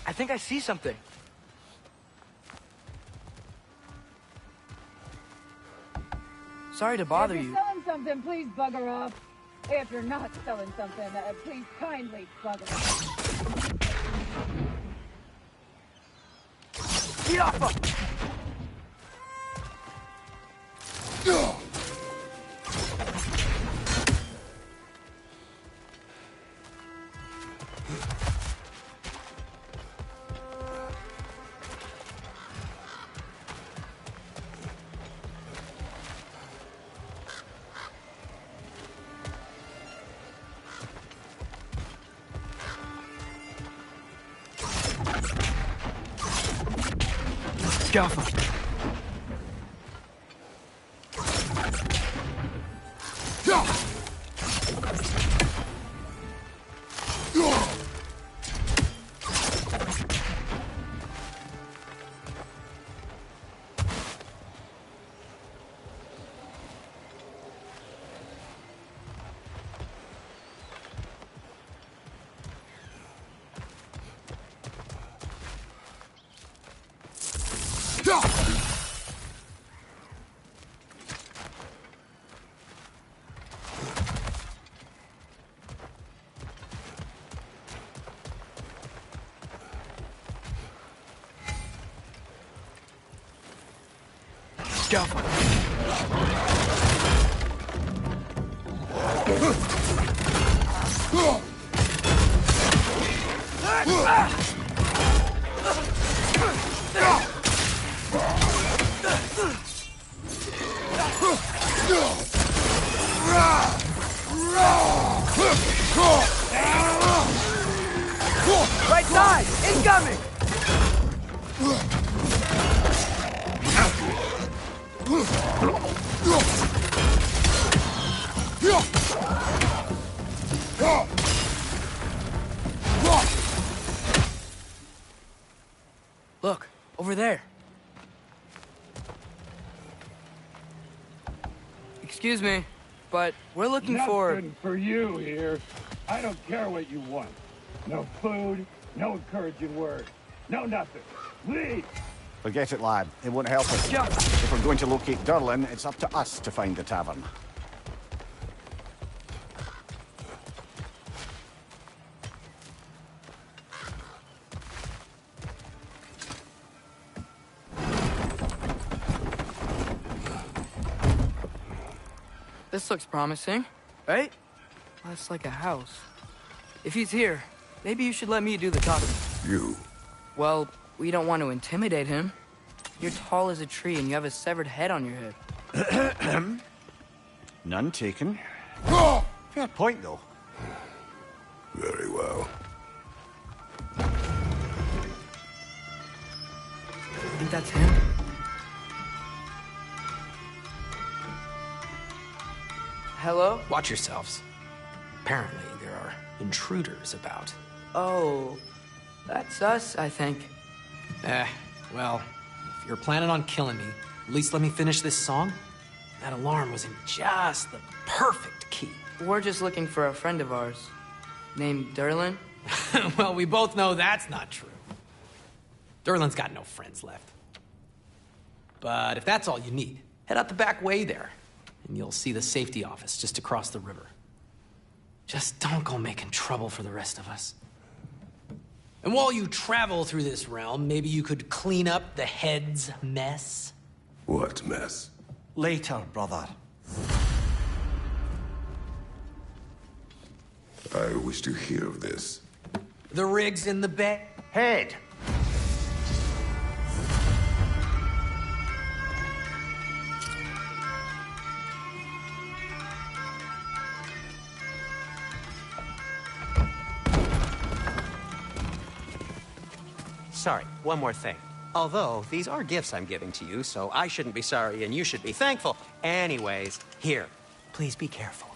I think I see something. Sorry to bother If you're you. selling something, please bugger off. If you're not selling something, please kindly bugger off. Get off her! Careful. Careful. Right side! Incoming! Look, over there. Excuse me, but we're looking for... Nothing for you here. I don't care what you want. No food, no encouraging words, no nothing. Leave! Forget it, lad. It won't help us. If we're going to locate Durlin, it's up to us to find the tavern. This looks promising, right? Well, it's like a house. If he's here, maybe you should let me do the talking. You? Well, we don't want to intimidate him. You're tall as a tree and you have a severed head on your head. None taken. Fair point, though. Very well. Think that's him? Hello? Watch yourselves. Apparently, there are intruders about. Oh, that's us, I think. Well, if you're planning on killing me, at least let me finish this song. That alarm was in just the perfect key. We're just looking for a friend of ours, named Durlin. Well, we both know that's not true. Durlin's got no friends left. But if that's all you need, head out the back way there, and you'll see the safety office just across the river. Just don't go making trouble for the rest of us. And while you travel through this realm, maybe you could clean up the head's mess? What mess? Later, brother. I wish to hear of this. The rig's in the bay. Head! Sorry, one more thing. Although, these are gifts I'm giving to you, so I shouldn't be sorry and you should be thankful. Anyways, here, please be careful.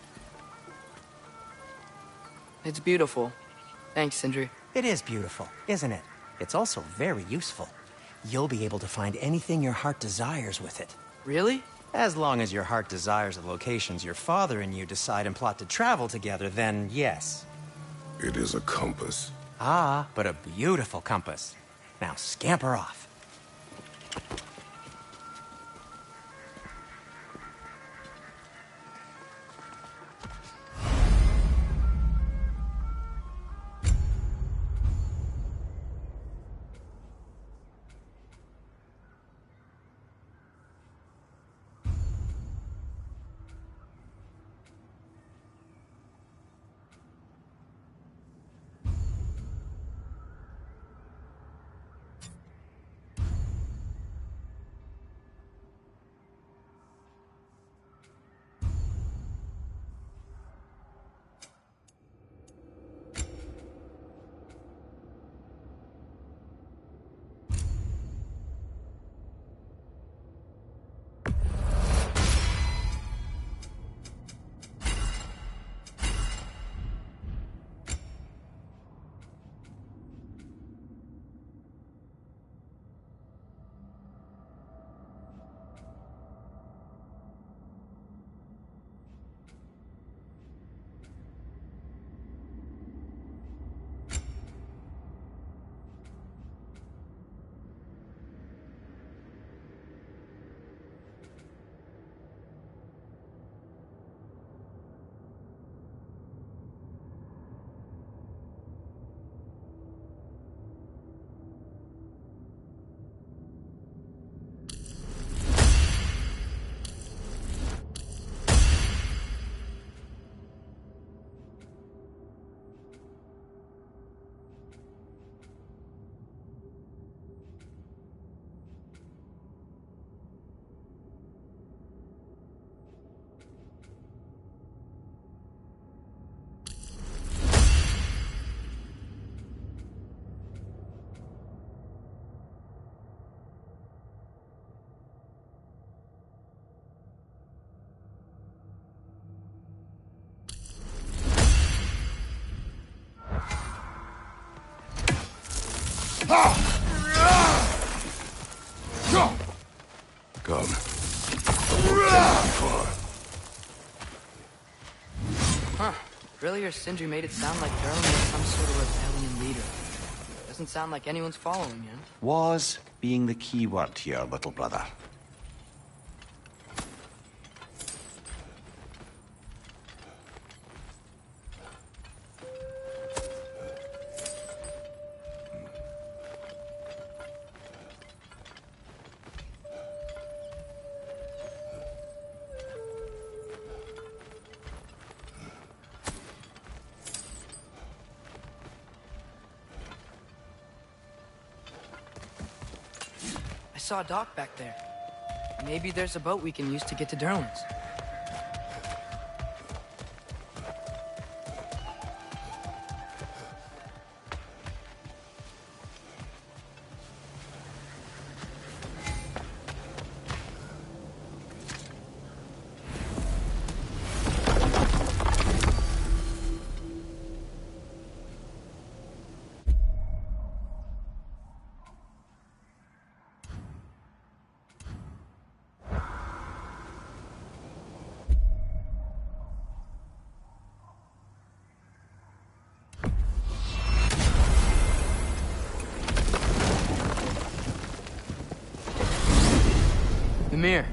It's beautiful. Thanks, Sindri. It is beautiful, isn't it? It's also very useful. You'll be able to find anything your heart desires with it. Really? As long as your heart desires the locations your father and you decide and plot to travel together, then yes. It is a compass. Ah, but a beautiful compass. Now scamper off. Come. Huh. Really, or Sindri made it sound like Durlin was some sort of rebellion leader. Doesn't sound like anyone's following him. Was being the key word here, little brother. I saw a dock back there. Maybe there's a boat we can use to get to Durlin's. Ymir,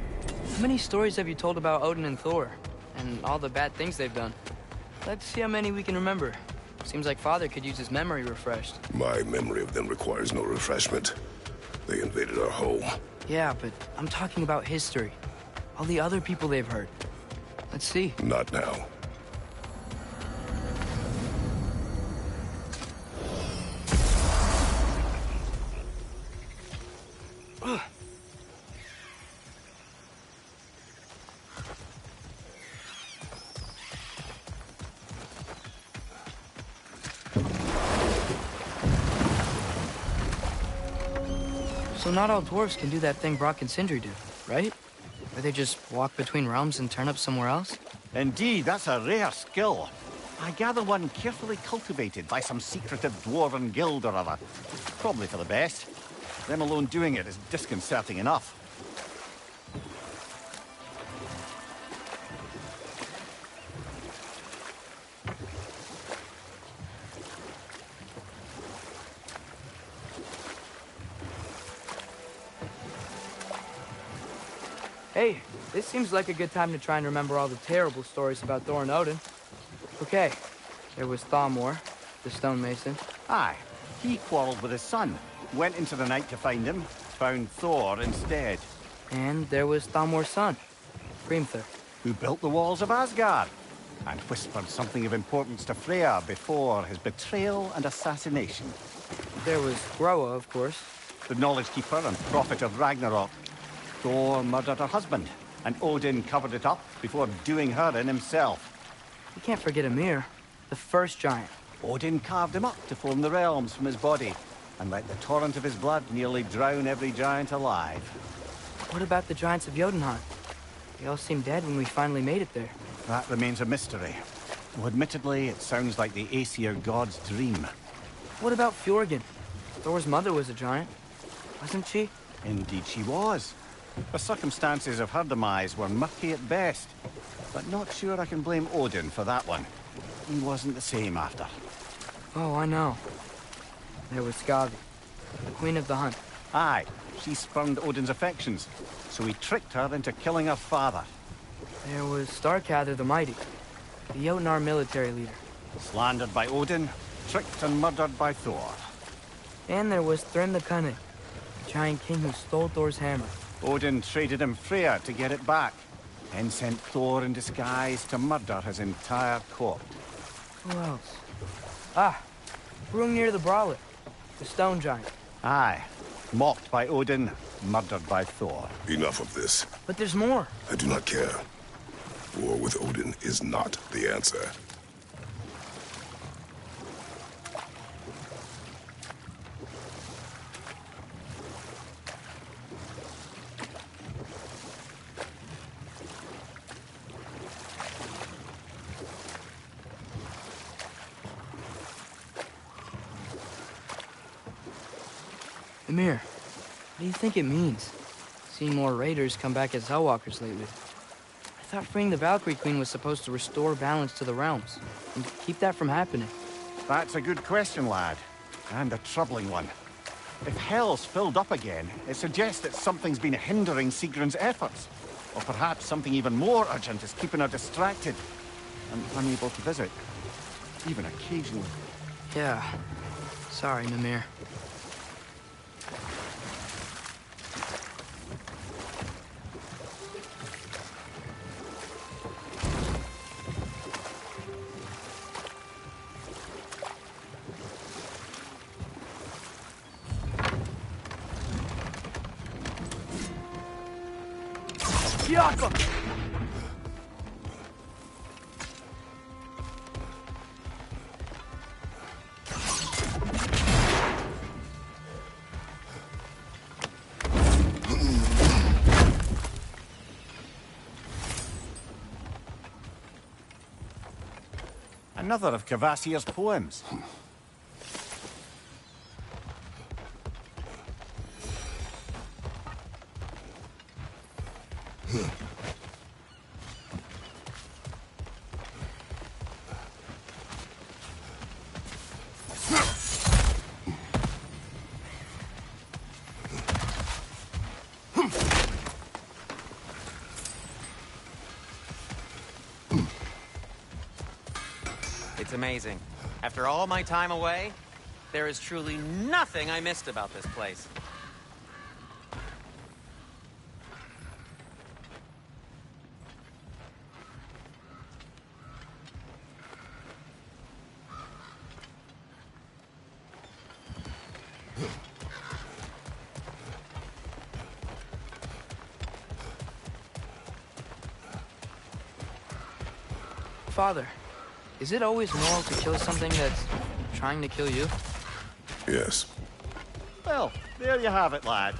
how many stories have you told about Odin and Thor? And all the bad things they've done? Let's see how many we can remember. Seems like Father could use his memory refreshed. My memory of them requires no refreshment. They invaded our home. Yeah, but I'm talking about history. All the other people they've hurt. Let's see. Not now. So not all dwarves can do that thing Brock and Sindri do, right? Where they just walk between realms and turn up somewhere else? Indeed, that's a rare skill. I gather one carefully cultivated by some secretive dwarven guild or other. Probably for the best. Them alone doing it is disconcerting enough. Hey, this seems like a good time to try and remember all the terrible stories about Thor and Odin. Okay, there was Thamor, the stonemason. Aye, he quarreled with his son, went into the night to find him, found Thor instead. And there was Thamor's son, Grimthur. Who built the walls of Asgard, and whispered something of importance to Freya before his betrayal and assassination. There was Groa, of course. The knowledge keeper and prophet of Ragnarok. Thor murdered her husband, and Odin covered it up before doing her in himself. You can't forget Ymir, the first giant. Odin carved him up to form the realms from his body, and let the torrent of his blood nearly drown every giant alive. What about the giants of Jotunheim? They all seemed dead when we finally made it there. That remains a mystery. Though admittedly, it sounds like the Aesir god's dream. What about Fjorgyn? Thor's mother was a giant, wasn't she? Indeed she was. The circumstances of her demise were murky at best, but not sure I can blame Odin for that one. He wasn't the same after. Oh, I know. There was Skavi, the queen of the hunt. Aye, she spurned Odin's affections, so he tricked her into killing her father. There was Starkadr the Mighty, the Jotnar military leader. Slandered by Odin, tricked and murdered by Thor. And there was Thrym the Cunning, the giant king who stole Thor's hammer. Odin traded him Freya to get it back, then sent Thor in disguise to murder his entire court. Who else? Ah, Hrungnir the Brawler, the stone giant. Aye, mocked by Odin, murdered by Thor. Enough of this. But there's more. I do not care. War with Odin is not the answer. Amir, what do you think it means? Seeing more raiders come back as Hellwalkers lately. I thought freeing the Valkyrie Queen was supposed to restore balance to the realms, and keep that from happening. That's a good question, lad. And a troubling one. If Hell's filled up again, it suggests that something's been hindering Sigrun's efforts. Or perhaps something even more urgent is keeping her distracted and unable to visit. Even occasionally. Yeah. Sorry, Mimir. Jakob! Another of Kvasir's poems. It's amazing. After all my time away, there is truly nothing I missed about this place. Father, is it always moral to kill something that's trying to kill you? Yes. Well, there you have it, lad.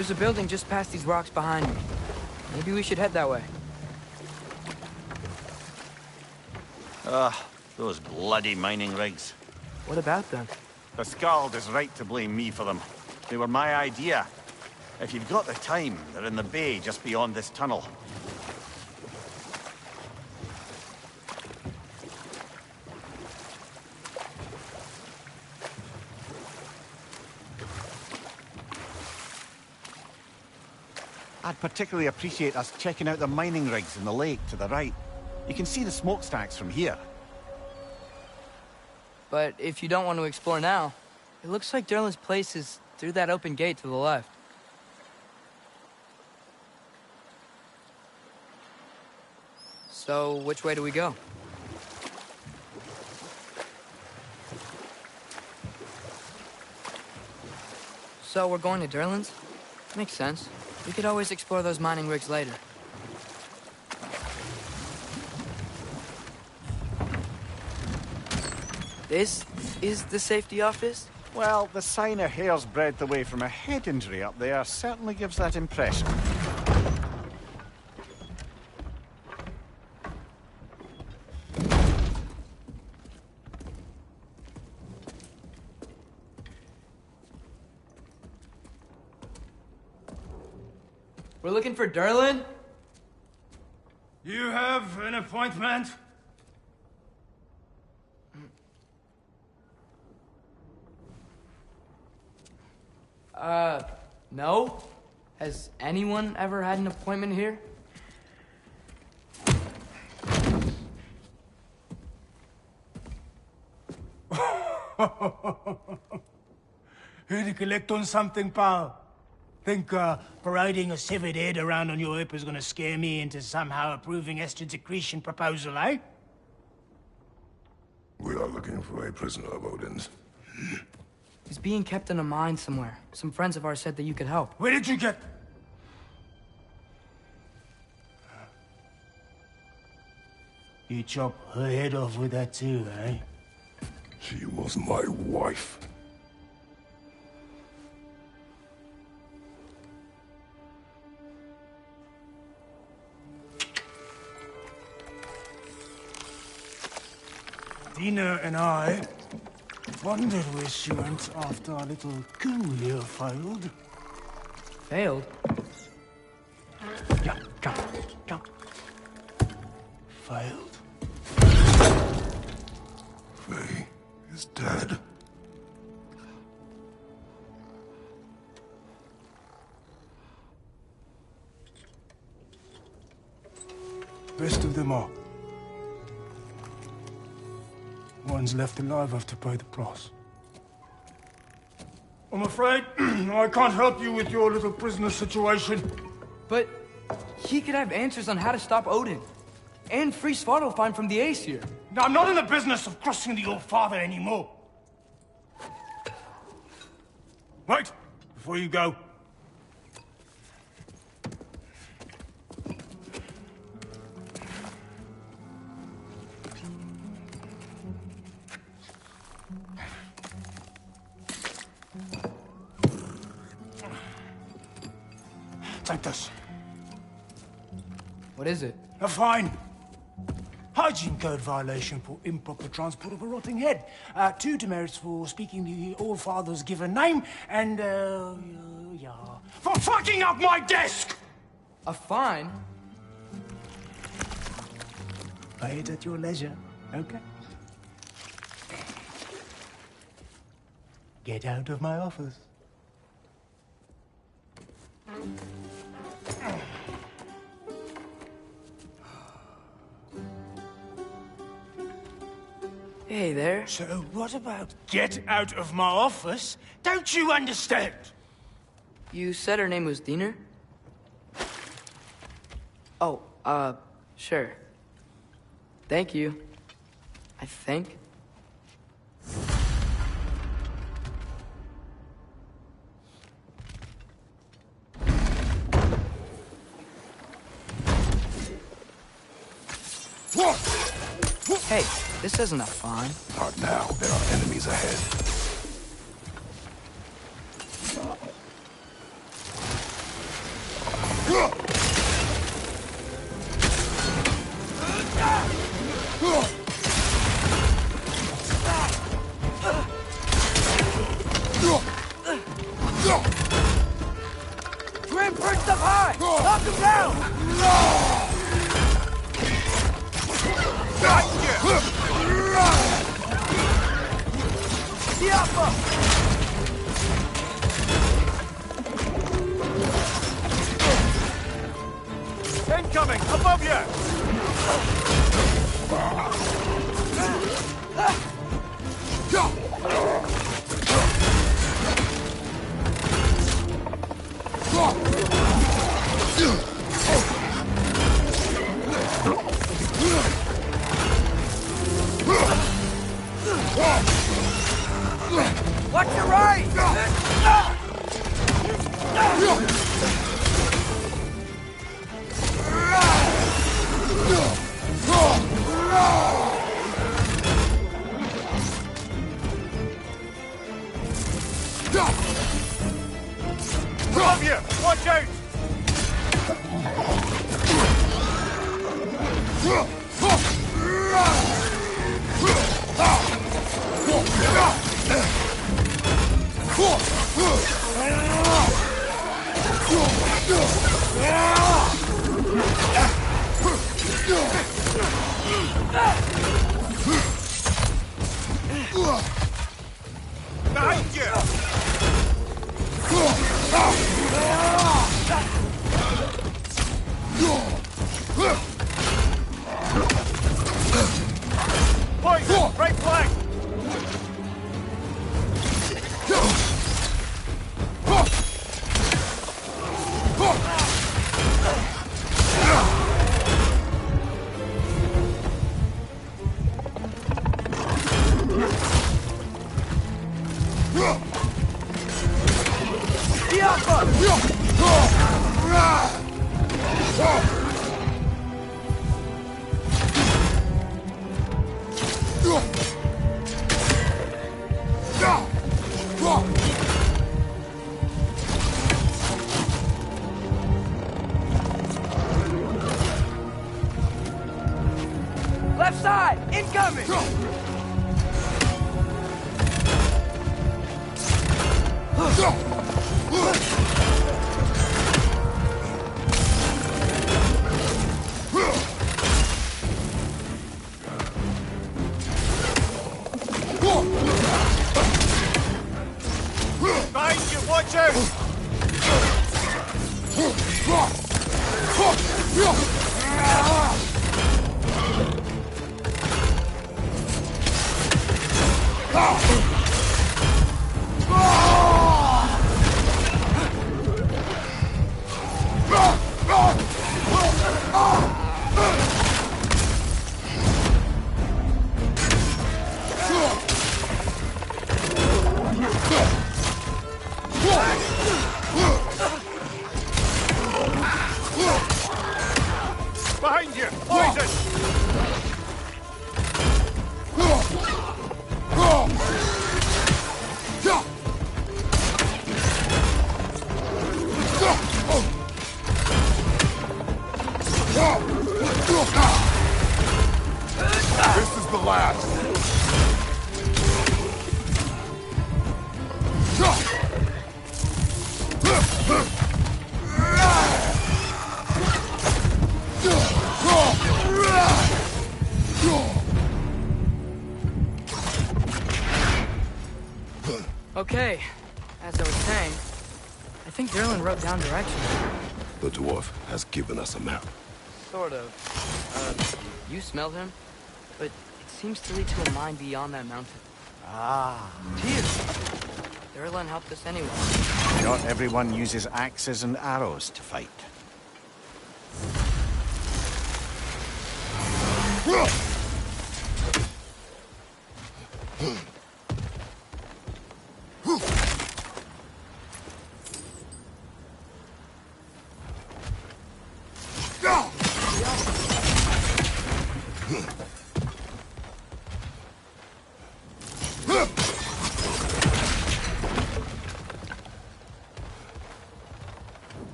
There's a building just past these rocks behind me. Maybe we should head that way. Those bloody mining rigs. What about them? The Skald is right to blame me for them. They were my idea. If you've got the time, they're in the bay just beyond this tunnel. I'd particularly appreciate us checking out the mining rigs in the lake to the right. You can see the smokestacks from here. But if you don't want to explore now, it looks like Derlin's place is through that open gate to the left. So, which way do we go? So, we're going to Derlin's? Makes sense. We could always explore those mining rigs later. This is the safety office? Well, the sign a hair's breadth away from a head injury up there certainly gives that impression. We're looking for Derlin? You have an appointment? No? Has anyone ever had an appointment here? Here to collect on something, pal? Think parading a severed head around on your hip is gonna scare me into somehow approving Esther's accretion proposal, eh? We are looking for a prisoner of Odin's. He's being kept in a mine somewhere. Some friends of ours said that you could help. Where did you get... You chop her head off with that too, eh? She was my wife. Dina and I wondered where she went after our little coup here failed. Failed? Yeah, come. Failed. Faye is dead. Best of them all. One's left alive have to pay the price. I'm afraid I can't help you with your little prisoner situation. But he could have answers on how to stop Odin. And free Svartalfheim from the Aesir. Now, I'm not in the business of crossing the old father anymore. Wait, before you go. Take this. What is it? A fine. Hygiene code violation for improper transport of a rotting head. 2 demerits for speaking the All-Father's given name, and, yeah... for fucking up my desk! A fine? Pay it at your leisure, okay? Get out of my office. Hey there. So what about get out of my office? Don't you understand? You said her name was Diener? Oh, sure. Thank you. I think. Hey, this isn't a fine. Not now. There are enemies ahead. Incoming! Above you! Watch your right! Above you! Watch out! Behind you! Poison! Right flank! Left side! Incoming! Behind you! Watch out! Behind you! Poison! This is the last. Okay, as I was saying, I think Derlin wrote down directions. The dwarf has given us a map. Sort of. You smelled him? But it seems to lead to a mine beyond that mountain. Ah. Tyr! Derlin helped us anyway. Not everyone uses axes and arrows to fight.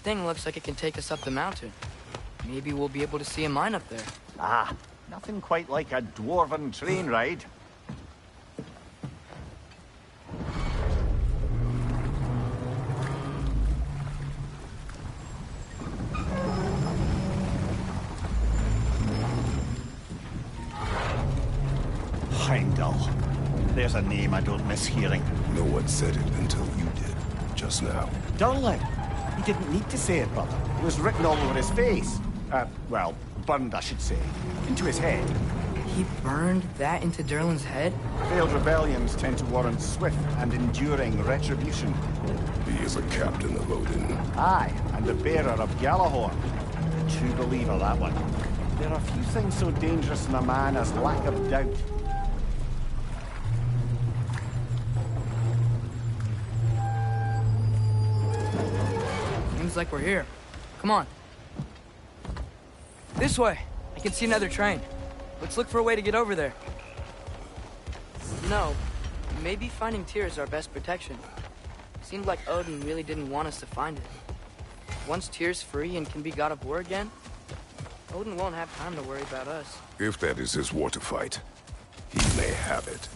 thing looks like it can take us up the mountain. Maybe we'll be able to see a mine up there. Ah, nothing quite like a dwarven train ride. Heimdall. There's a name I don't miss hearing. No one said it until you did, just now. Durling. He didn't need to say it, brother. It was written all over his face. Well, burned, I should say. Into his head. He burned that into Durlin's head? Failed rebellions tend to warrant swift and enduring retribution. He is a captain of Odin. Aye, and the bearer of Galahorn. A true believer, that one. There are few things so dangerous in a man as lack of doubt. Seems like we're here. Come on. This way. I can see another train. Let's look for a way to get over there. No, maybe finding Tyr is our best protection. Seemed like Odin really didn't want us to find it. Once Tyr's free and can be god of war again, Odin won't have time to worry about us. If that is his war to fight, he may have it.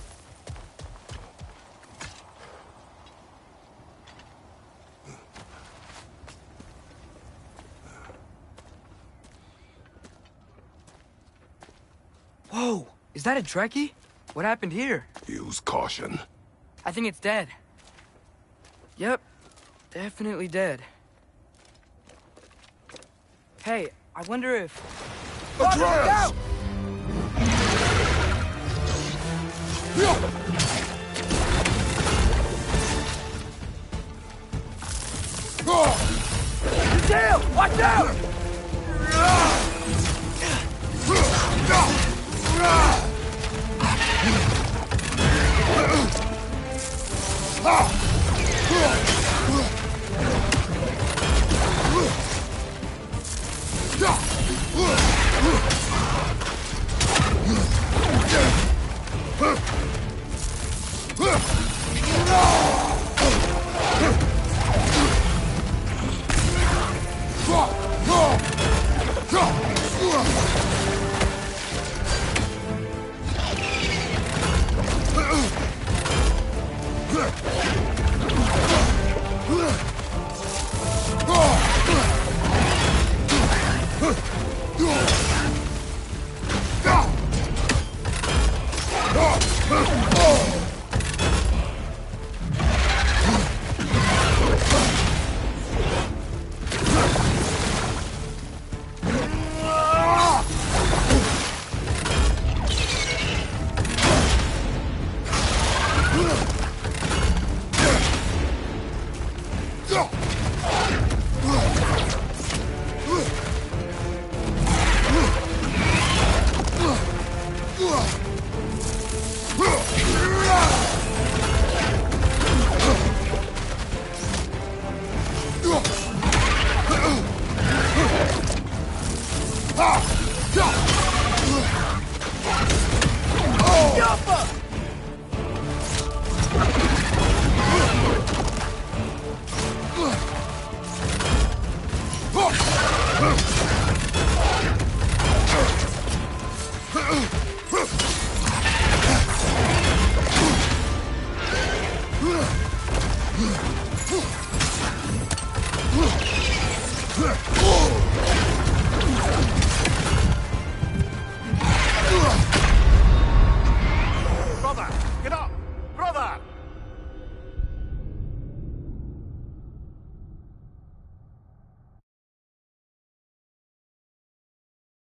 Whoa! Is that a Trekkie? What happened here? Use caution. I think it's dead. Yep. Definitely dead. Hey, I wonder if... Atreus! Tail! Watch out!